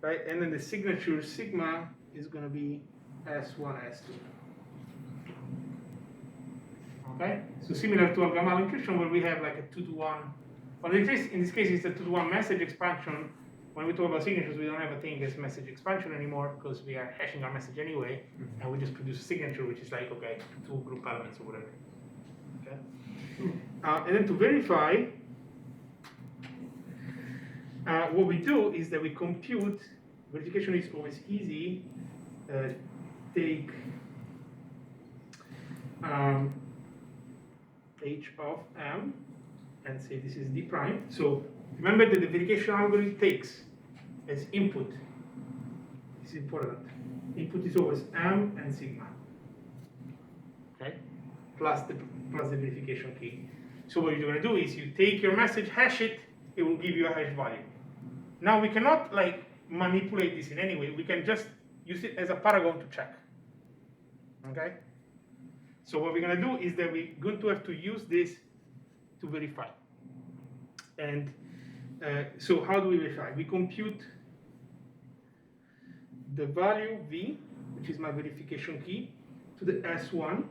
right? And then the signature sigma is going to be S1, S2. Okay? So similar to Elgamal encryption, where we have like a 2-to-1. Well, in this case, it's a 2-to-1 message expansion. When we talk about signatures, we don't have a thing as message expansion anymore because we are hashing our message anyway, and we just produce a signature, which is like, okay, 2 group elements or whatever. Okay. And then to verify, what we do is that we compute, verification is always easy, take h of m and say this is d prime. So remember that the verification algorithm takes as input, this is important, input is always m and sigma, okay, plus the verification key. So what you're going to do is you take your message, hash it, it will give you a hash value. Now we cannot like manipulate this in any way. We can just use it as a paragon to check. Okay? So what we're going to do is that we're going to have to use this to verify. And so how do we verify? We compute the value v, which is my verification key, to the S1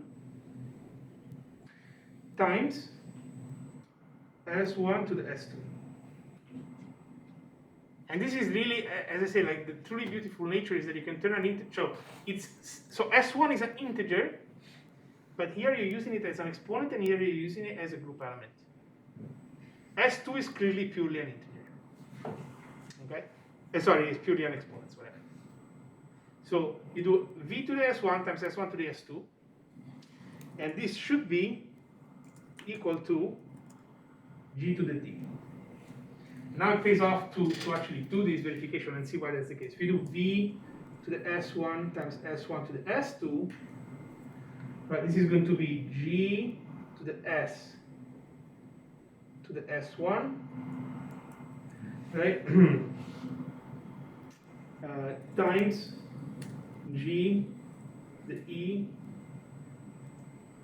times S1 to the S2. And this is really, as I say, like the truly beautiful nature is that you can turn an integer. So S1 is an integer, but here you're using it as an exponent, and here you're using it as a group element. S2 is clearly purely an integer. Okay? Sorry, it's purely an exponent, whatever. So you do v to the S1 times S1 to the S2, and this should be equal to g to the d. Now it pays off to actually do this verification and see why that's the case. If you do v to the S1 times S1 to the S2, right, this is going to be g to the S to the S1, right, times g the e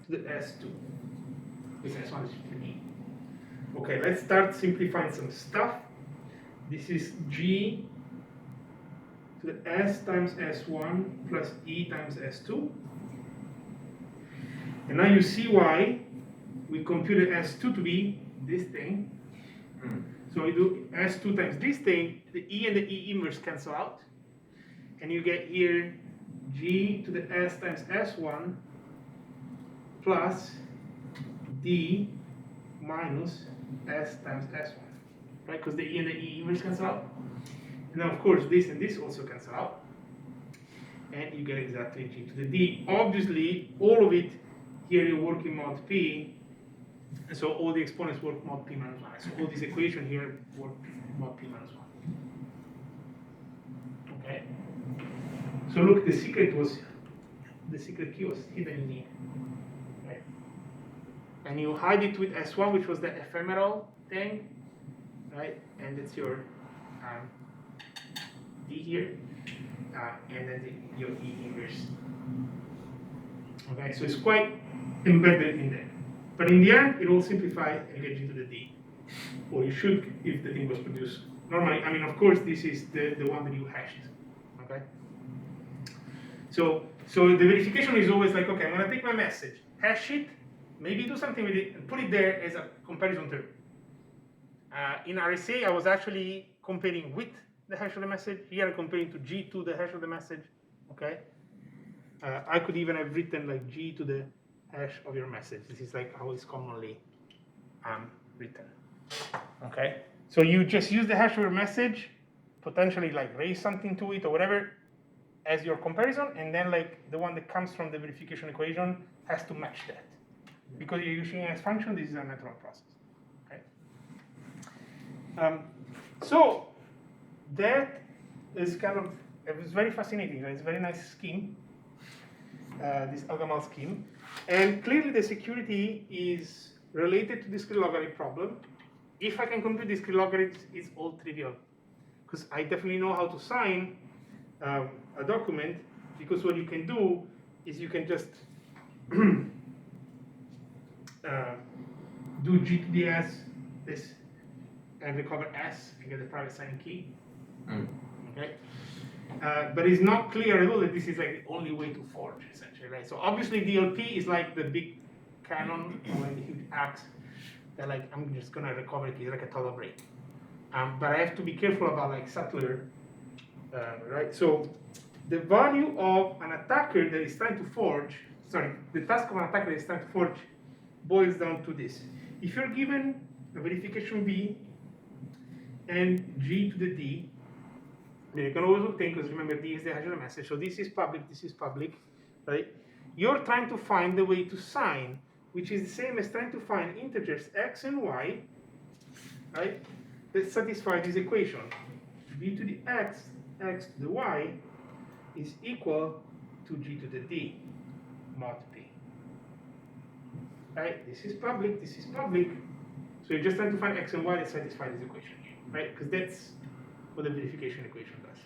to the S2. This S1 is the e. Okay, let's start simplifying some stuff. This is g to the s times s1 plus e times s2. And now you see why we computed s2 to be this thing. So we do s2 times this thing, the e and the e inverse cancel out. And you get here g to the s times s1 plus d minus s times s1, right? Because the e and the e inverse cancel out. And then of course this and this also cancel out. And you get exactly g to the d. Obviously, all of it here you're working mod p, and so all the exponents work mod p minus 1. So all this equation here work mod p minus 1. Okay? So look, the secret key was hidden in here. Right? And you hide it with S1, which was the ephemeral thing, right? And it's your D here, and then your E inverse. Okay, so it's quite embedded in there. But in the end, it will simplify and get you to the D. Or you should if the thing was produced normally. I mean, of course, this is the one that you hashed. Okay? So the verification is always like, okay, I'm going to take my message, hash it, maybe do something with it, and put it there as a comparison term. In RSA, I was actually comparing with the hash of the message. Here, I'm comparing to G to the hash of the message. Okay? I could even have written like G to the hash of your message. This is like how it's commonly written. Okay? So you just use the hash of your message, potentially like raise something to it or whatever, as your comparison, and then like the one that comes from the verification equation has to match that. Because you're using it as function, this is a natural process. Okay? So that is kind of, it was very fascinating. It's a very nice scheme, this Elgamal scheme. And clearly the security is related to discrete logarithm problem. If I can compute discrete logarithms, it's all trivial. Because I definitely know how to sign a document, because what you can do is you can just do G to the S, this, and recover S and get the private sign key. Okay? But it's not clear at all that this is like the only way to forge, essentially, right? So obviously DLP is like the big cannon or like the huge axe that like I'm just gonna recover it like a total break. But I have to be careful about like subtler, right? So the value of an attacker that is trying to forge, the task of an attacker that is trying to forge boils down to this. If you're given a verification B and G to the D. You can always obtain, because remember D is the hash of the message, so this is public, right? You're trying to find the way to sign, which is the same as trying to find integers x and y, right? That satisfy this equation. B to the x, x to the y is equal to G to the D mod P. Right? This is public, so you're just trying to find x and y that satisfy this equation, right? Because that's what the verification equation does.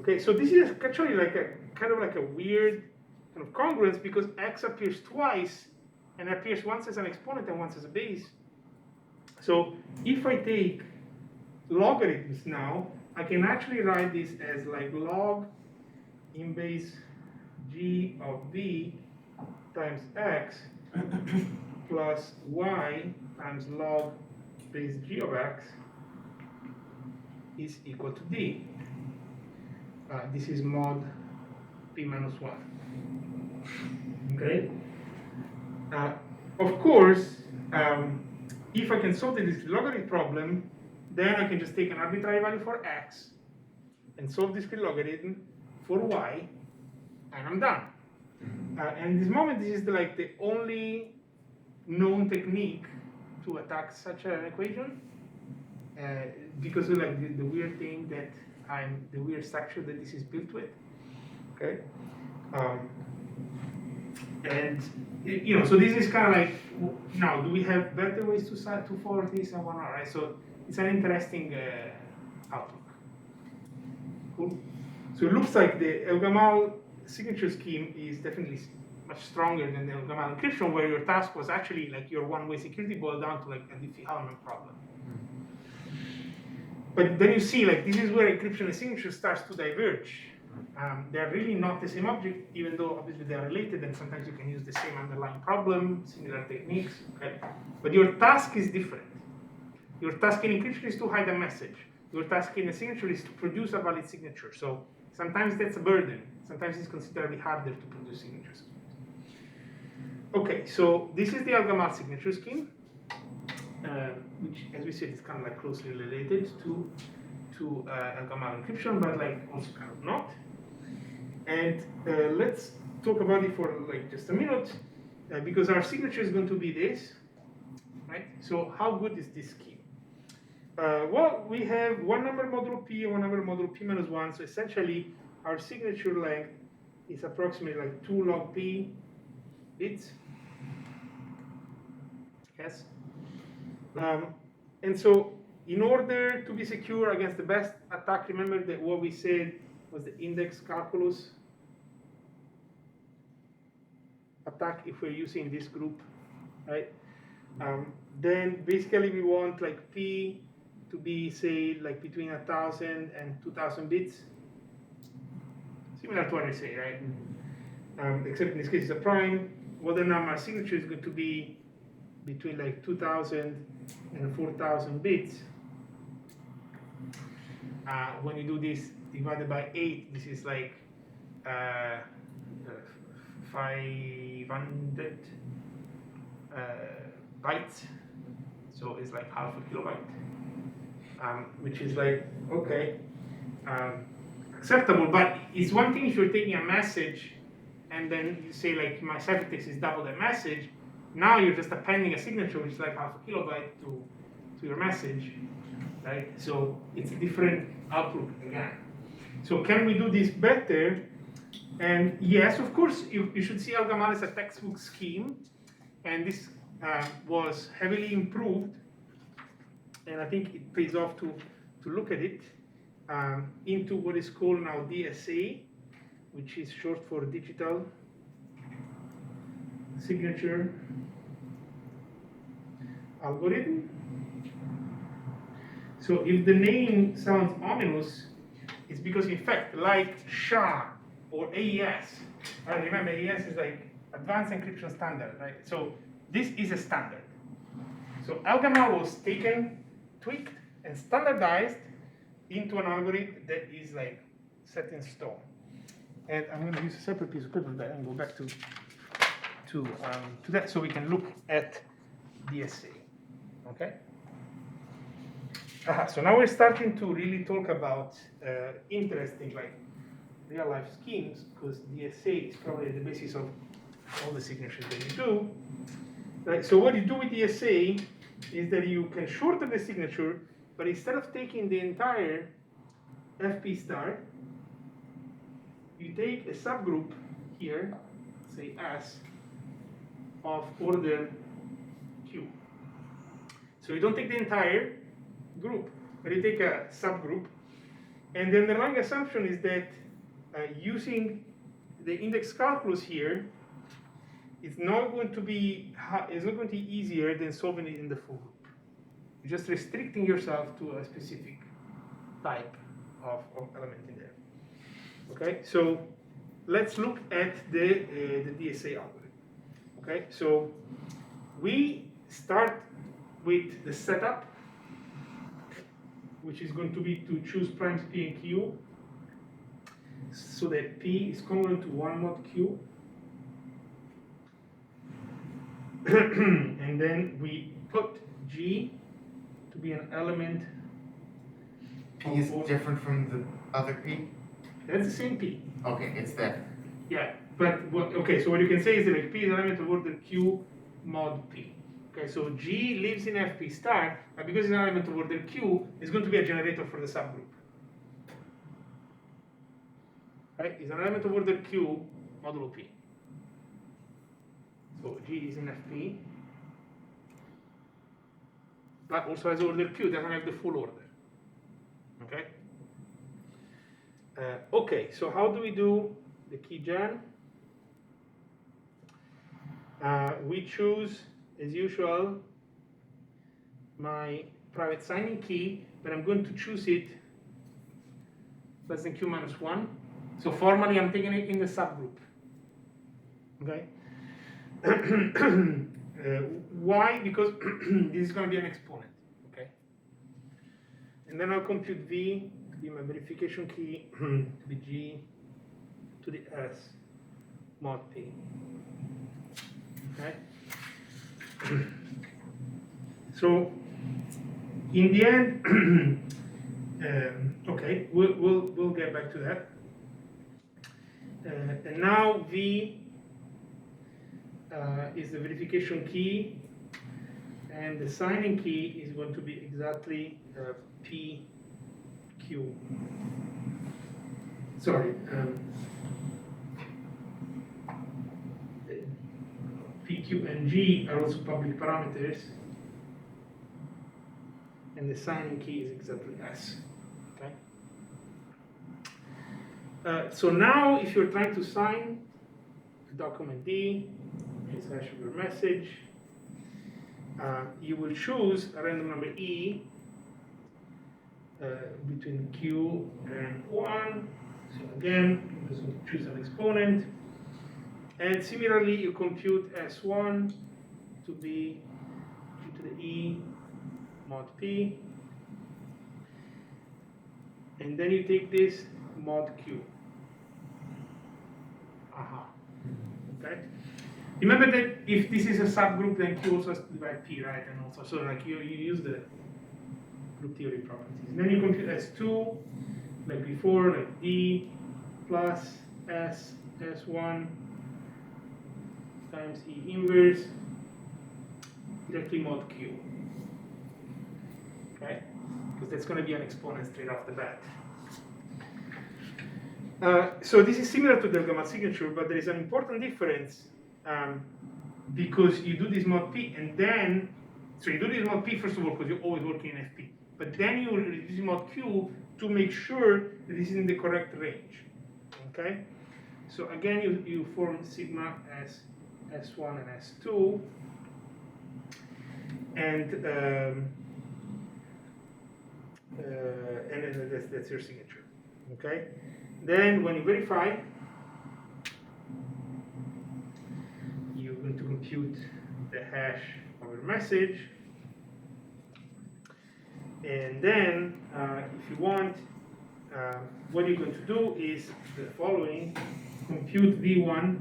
Okay, so this is actually like a kind of like a weird kind of congruence, because x appears twice and appears once as an exponent and once as a base. So if I take logarithms now, I can actually write this as like log in base g of b times x plus y times log base g of x is equal to d. This is mod p minus 1. Okay? Of course, if I can solve this logarithm problem, then I can just take an arbitrary value for x and solve this logarithm for y, and I'm done. And this moment, this is the only known technique to attack such an equation, because of the weird thing that the weird structure that this is built with. Okay, and so this is kind of like, now do we have better ways to follow this and whatnot, right? So it's an interesting outlook. Cool. So it looks like the El-Gamal signature scheme is definitely much stronger than the El-Gamal encryption, where your task was actually like your one-way security boiled down to like a Diffie-Hellman problem. But then you see, like, this is where encryption and signature starts to diverge. They're really not the same object, even though obviously they're related, and sometimes you can use the same underlying problem, similar techniques, okay? But your task is different. Your task in encryption is to hide a message. Your task in a signature is to produce a valid signature. So sometimes that's a burden. Sometimes it's considerably harder to produce signatures. Okay, so this is the El-Gamal signature scheme, which, as we said, is kind of like closely related to El-Gamal encryption, but like also kind of not. And let's talk about it for like just a minute, because our signature is going to be this, right? So how good is this scheme? Well, we have one number modulo p and one number modulo p minus 1. So essentially, our signature length is approximately like 2 log p bits. Yes. And so, in order to be secure against the best attack, remember that what we said was the index calculus attack if we're using this group, right? Then basically we want like p to be, say, like between 1,000 and 2,000 bits. Similar to what I say, right? Except in this case it's a prime. Well, then my signature is going to be between like 2,000 and 4,000 bits. When you do this divided by 8, this is like 500 bytes. So it's like half a kilobyte, which is like, okay, acceptable. But it's one thing if you're taking a message and then you say like my ciphertext is double the message. Now you're just appending a signature which is like half a kilobyte to your message, right? So it's a different outlook again. So can we do this better? And yes, of course, you should see El-Gamal as a textbook scheme, and this was heavily improved, and I think it pays off to look at it into what is called now DSA, which is short for digital signature algorithm. So if the name sounds ominous, it's because in fact, like SHA or AES, remember AES is like Advanced Encryption Standard, right? So this is a standard. So El-Gamal was taken, tweaked, and standardized into an algorithm that is like set in stone. And I'm going to use a separate piece of paper there and go back to that so we can look at DSA. Okay? So now we're starting to really talk about interesting, like real life schemes, because DSA is probably the basis of all the signatures that you do. Right, so what you do with DSA is that you can shorten the signature, but instead of taking the entire FP star, you take a subgroup here, say S, of order Q. So you don't take the entire group, but you take a subgroup, and the underlying assumption is that using the index calculus here, it's not going to be easier than solving it in the full group. You're just restricting yourself to a specific type of element in there. Okay, so let's look at the DSA algorithm. Okay, so we start with the setup, which is going to be to choose primes P and Q, so that P is congruent to 1 mod Q. And then we put G to be an element. P is different from the other P? That's the same P. Okay, it's that. Yeah, but okay, so what you can say is that like P is an element of order Q mod P. Okay, so G lives in FP star, but because it's an element of order Q, it's going to be a generator for the subgroup. Right? It's an element of order Q modulo P. So G is in FP, but also has order Q, doesn't have the full order. Okay? Okay, so how do we do the key gen? We choose, as usual, my private signing key, but I'm going to choose it less than Q minus 1. So formally, I'm taking it in the subgroup. Okay? Why? Because this is going to be an exponent. Okay? And then I'll compute V to be my verification key to be G to the S mod P. Okay? So in the end, okay, we'll get back to that. And now V is the verification key, and the signing key is going to be exactly PQ. Sorry, PQ and G are also public parameters, and the signing key is exactly S. Okay. So now, if you're trying to sign a document D, it's hash of your message, you will choose a random number E between Q and 1. So again, you just want to choose an exponent. And similarly, you compute S1 to be G to the E mod P. And then you take this mod Q. Okay? Remember that if this is a subgroup, then Q also has to divide P, right? And also, so like you use the group theory properties. And then you compute S2, like before, like D plus S, S1 times E inverse, directly mod Q. Okay? Because that's going to be an exponent straight off the bat. So this is similar to the Gamma signature, but there is an important difference because you do this mod P and then, so you do this mod P first of all because you're always working in FP, but then you reduce mod Q to make sure that this is in the correct range. Okay? So again, you form sigma as S1 and S2, and then that's your signature. Okay? Then when you verify, you're going to compute the hash of your message. And then, if you want, what you're going to do is the following: compute V1,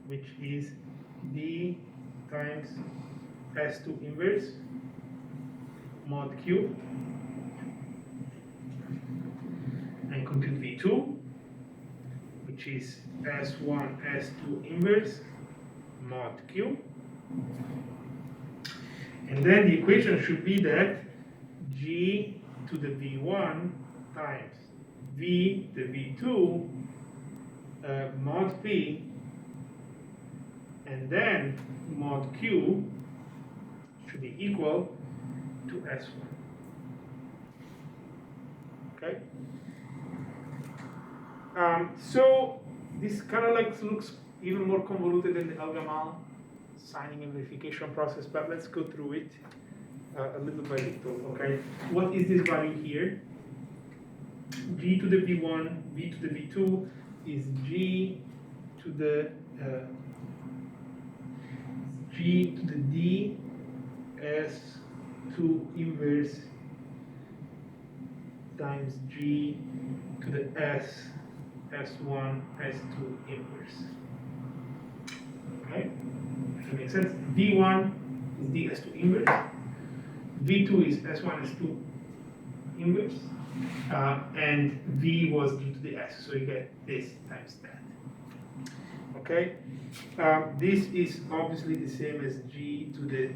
which is D times S2 inverse mod Q and compute V2, which is S1, S2 inverse mod Q. And then the equation should be that G to the V1 times V to the V2 mod P, and then mod Q should be equal to S1. Okay? So this kind of like looks even more convoluted than the Elgamal signing and verification process, but let's go through it a little by little. Okay? What is this value here? G to the V1, V to the V2 is G to the D S2 inverse times G to the S S1 S2 inverse. Okay, does that make sense? V1 is D S2 inverse. V2 is S1 S2 inverse, and V was G to the S, so you get this times that. Okay, this is obviously the same as G to the,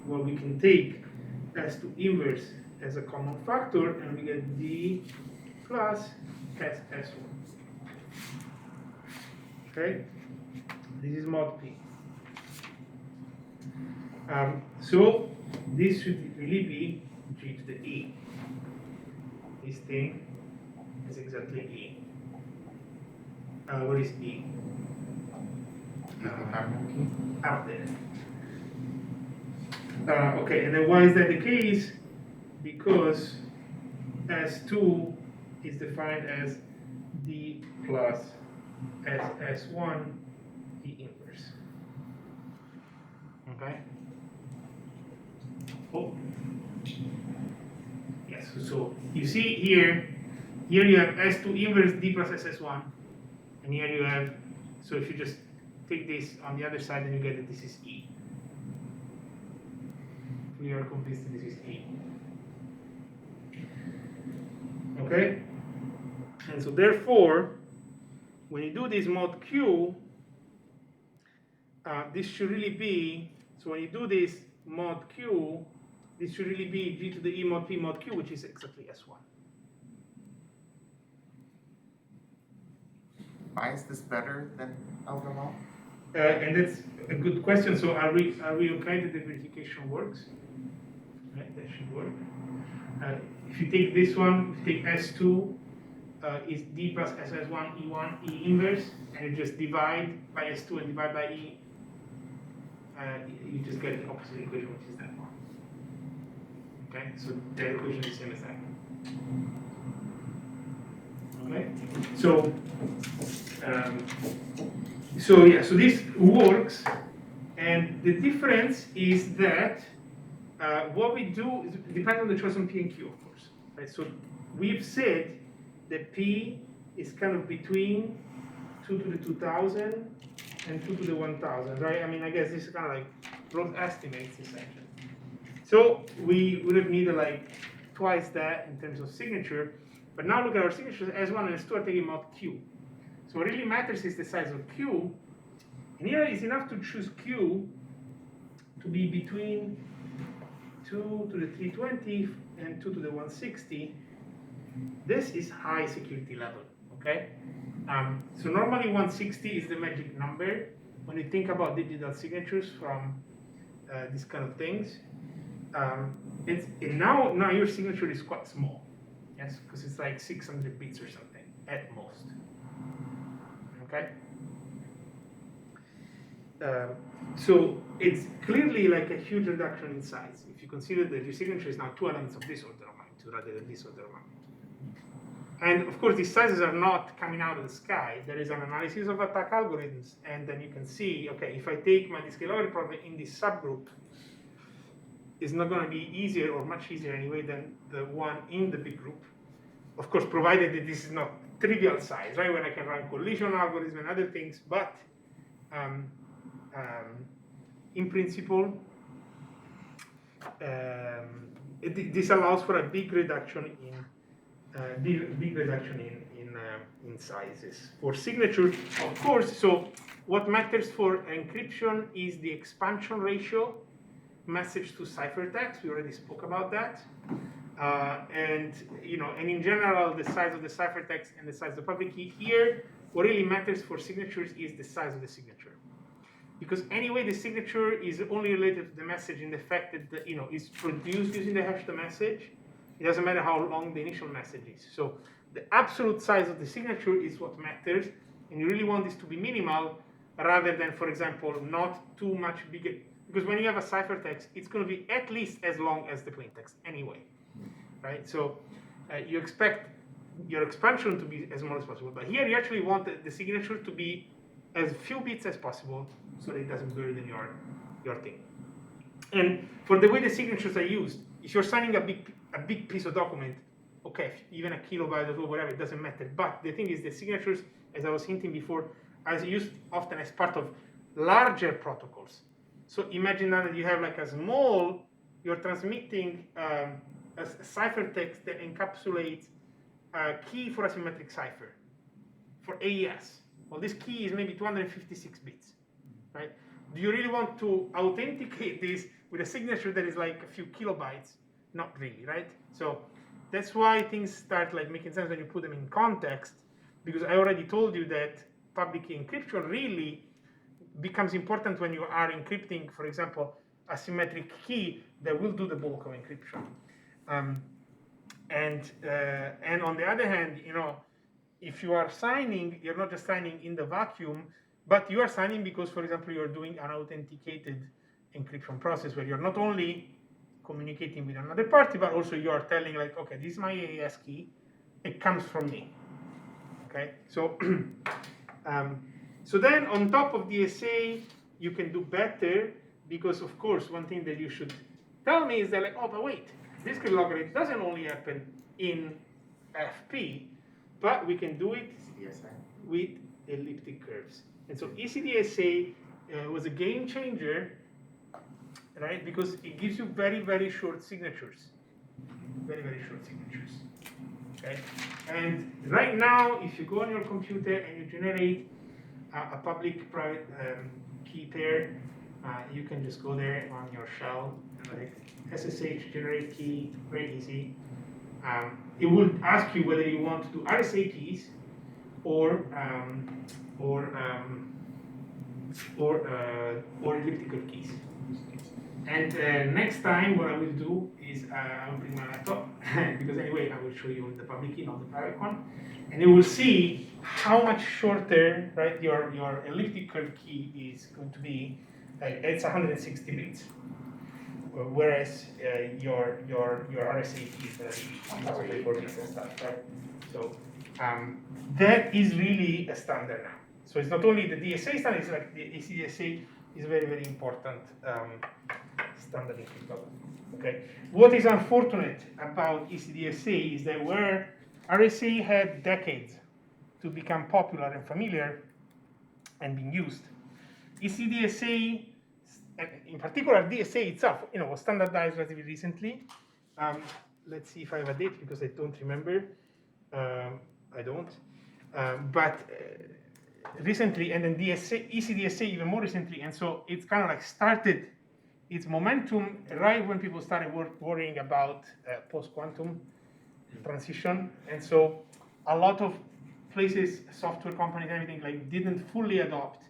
well, we can take S2 inverse as a common factor, and we get D plus S1. Okay, this is mod P. So this should really be G to the E. This thing is exactly E. What is E? Up there. Okay, and then why is that the case? Because S2 is defined as D plus S1 E inverse. Okay? Oh. Yes, so you see here you have S2 inverse D plus SS1, and here you have, so if you just take this on the other side, then you get that this is E. We are convinced that this is E. Okay? And so therefore, when you do this mod Q, this should really be, so when you do this mod Q, this should really be G to the E mod P mod Q, which is exactly S1. Why is this better than Elgamal? And that's a good question. So are we okay that the verification works? Right, that should work. If you take this one, if you take S2 is D plus SS1 E1 E inverse, and you just divide by S2 and divide by E, you just get the opposite equation, which is that one. Okay, so the equation is the same as that. Okay, so so this works, and the difference is that what we do is depends on the choice on P and Q, of course. Right? So we've said that P is kind of between 2 to the 2000 and 2 to the 1000, right? I mean, I guess this is kind of like rough estimates essentially. So we would have needed like twice that in terms of signature, but now look at our signatures, S1 and S2 are taking mod Q. So what really matters is the size of Q, and here it's enough to choose Q to be between 2 to the 320 and 2 to the 160. This is high security level, okay? So normally 160 is the magic number when you think about digital signatures from these kind of things. And now your signature is quite small, yes, because it's like 600 bits or something at most. Okay. So it's clearly like a huge reduction in size if you consider that your signature is now 2 elements of this order of magnitude rather than this order of magnitude. And of course, these sizes are not coming out of the sky. There is an analysis of attack algorithms, and then you can see, okay, if I take my discrete problem in this subgroup, it's not going to be easier or much easier anyway than the one in the big group. Of course, provided that this is not trivial size, right? When I can run collision algorithm and other things, but in principle, this allows for a big reduction in sizes. For signature, of course, so what matters for encryption is the expansion ratio, message to ciphertext. We already spoke about that. And in general, the size of the ciphertext and the size of the public key here, what really matters for signatures is the size of the signature. Because anyway, the signature is only related to the message in the fact that it's produced using the hash the message. It doesn't matter how long the initial message is. So the absolute size of the signature is what matters, and you really want this to be minimal rather than, for example, not too much bigger. Because when you have a ciphertext, it's going to be at least as long as the plaintext anyway, right? So you expect your expansion to be as small as possible. But here you actually want the signature to be as few bits as possible so that it doesn't burden your thing. And for the way the signatures are used, if you're signing a big piece of document, okay, even a kilobyte or whatever, it doesn't matter. But the thing is, the signatures, as I was hinting before, are used often as part of larger protocols. So imagine now that you have like you're transmitting a ciphertext that encapsulates a key for a symmetric cipher for AES. Well, this key is maybe 256 bits, right? Do you really want to authenticate this with a signature that is like a few kilobytes? Not really, right? So that's why things start like making sense when you put them in context, because I already told you that public key encryption really becomes important when you are encrypting, for example, a symmetric key that will do the bulk of encryption. And on the other hand, if you are signing, you're not just signing in the vacuum, but you are signing because, for example, you're doing an authenticated encryption process where you're not only communicating with another party, but also you are telling like, okay, this is my AES key, it comes from me. Okay, so so then on top of DSA, you can do better because, of course, one thing that you should tell me is that like, oh, but wait, this logarithm doesn't only happen in FP, but we can do it with elliptic curves. And so ECDSA was a game changer, right? Because it gives you very, very short signatures. Very, very short signatures. Okay? And right now, if you go on your computer and you generate a public-private key pair, you can just go there on your shell and like SSH generate key, very easy. It will ask you whether you want to do RSA keys or elliptical keys. And next time, what I will do is I will bring my laptop because anyway I will show you the public key, not the private one, and you will see how much shorter, right, your elliptical key is going to be. It's 160 bits. Whereas your RSA key is 64 bits and stuff, right? So that is really a standard now. So it's not only the DSA standard; it's like the ECDSA is a very, very important standard in cryptography. Okay. What is unfortunate about ECDSA is that where RSA had decades to become popular and familiar and being used, ECDSA, and in particular DSA itself, was standardized relatively recently. Let's see if I have a date because I don't remember. I don't. But recently, and then ECDSA even more recently, and so it's kind of like started its momentum right when people started worrying about post-quantum transition, and so a lot of places, software companies, everything like didn't fully adopt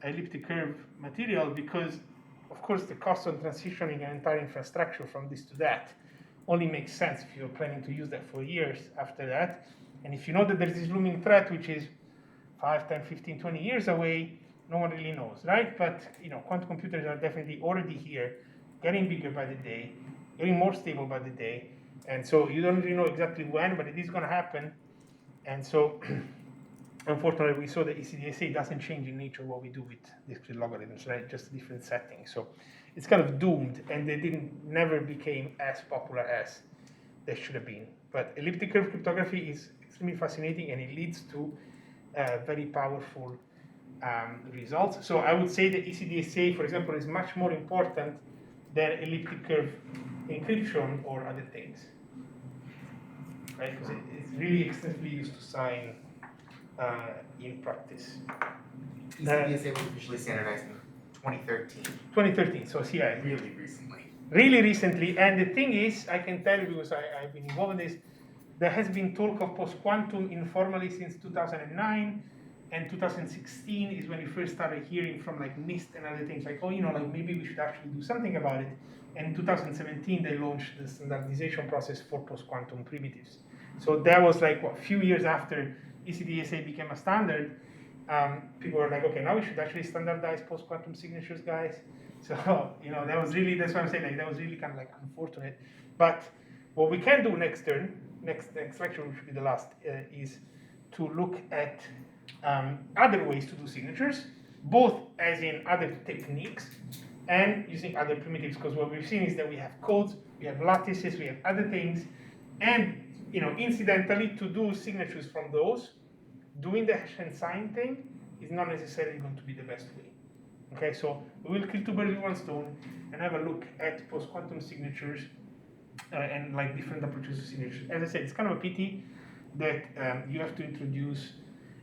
elliptic curve material because, of course, the cost of transitioning an entire infrastructure from this to that only makes sense if you're planning to use that for years after that. And if you know that there's this looming threat, which is 5, 10, 15, 20 years away, no one really knows, right? But quantum computers are definitely already here, getting bigger by the day, getting more stable by the day. And so you don't really know exactly when, but it is going to happen. And so unfortunately, we saw that ECDSA doesn't change in nature what we do with discrete logarithms, right? Just a different setting. So it's kind of doomed, and they never became as popular as they should have been. But elliptic curve cryptography is extremely fascinating, and it leads to very powerful results. So I would say that ECDSA, for example, is much more important than elliptic curve encryption or other things, right? Because it's really extensively used to sign in practice. PCDSA was officially standardized in 2013. 2013, so CI. Really recently. Really recently, and the thing is, I can tell you because I've been involved in this, there has been talk of post-quantum informally since 2009, and 2016 is when we first started hearing from like NIST and other things like, oh, like maybe we should actually do something about it. And in 2017, they launched the standardization process for post-quantum primitives. So that was like a few years after ECDSA became a standard. People were like, okay, now we should actually standardize post-quantum signatures, guys. So, that was really, that's what I'm saying, like, that was really kind of like unfortunate. But what we can do next lecture, which will be the last, is to look at other ways to do signatures, both as in other techniques and using other primitives, because what we've seen is that we have codes, we have lattices, we have other things, and, incidentally, to do signatures from those, doing the hash and sign thing is not necessarily going to be the best way. Okay, so we will kill two birds with one stone and have a look at post-quantum signatures and like different approaches to signatures. As I said, it's kind of a pity that you have to introduce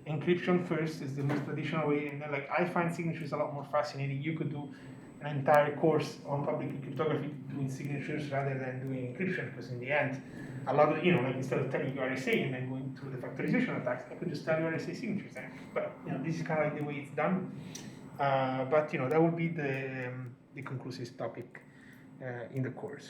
encryption first as the most traditional way, and then like I find signatures a lot more fascinating. You could do an entire course on public key cryptography doing signatures rather than doing encryption, because in the end, a lot of, like instead of telling you RSA and then going through the factorization attacks, I could just tell you RSA signatures. But this is kind of like the way it's done. But that would be the conclusive topic in the course.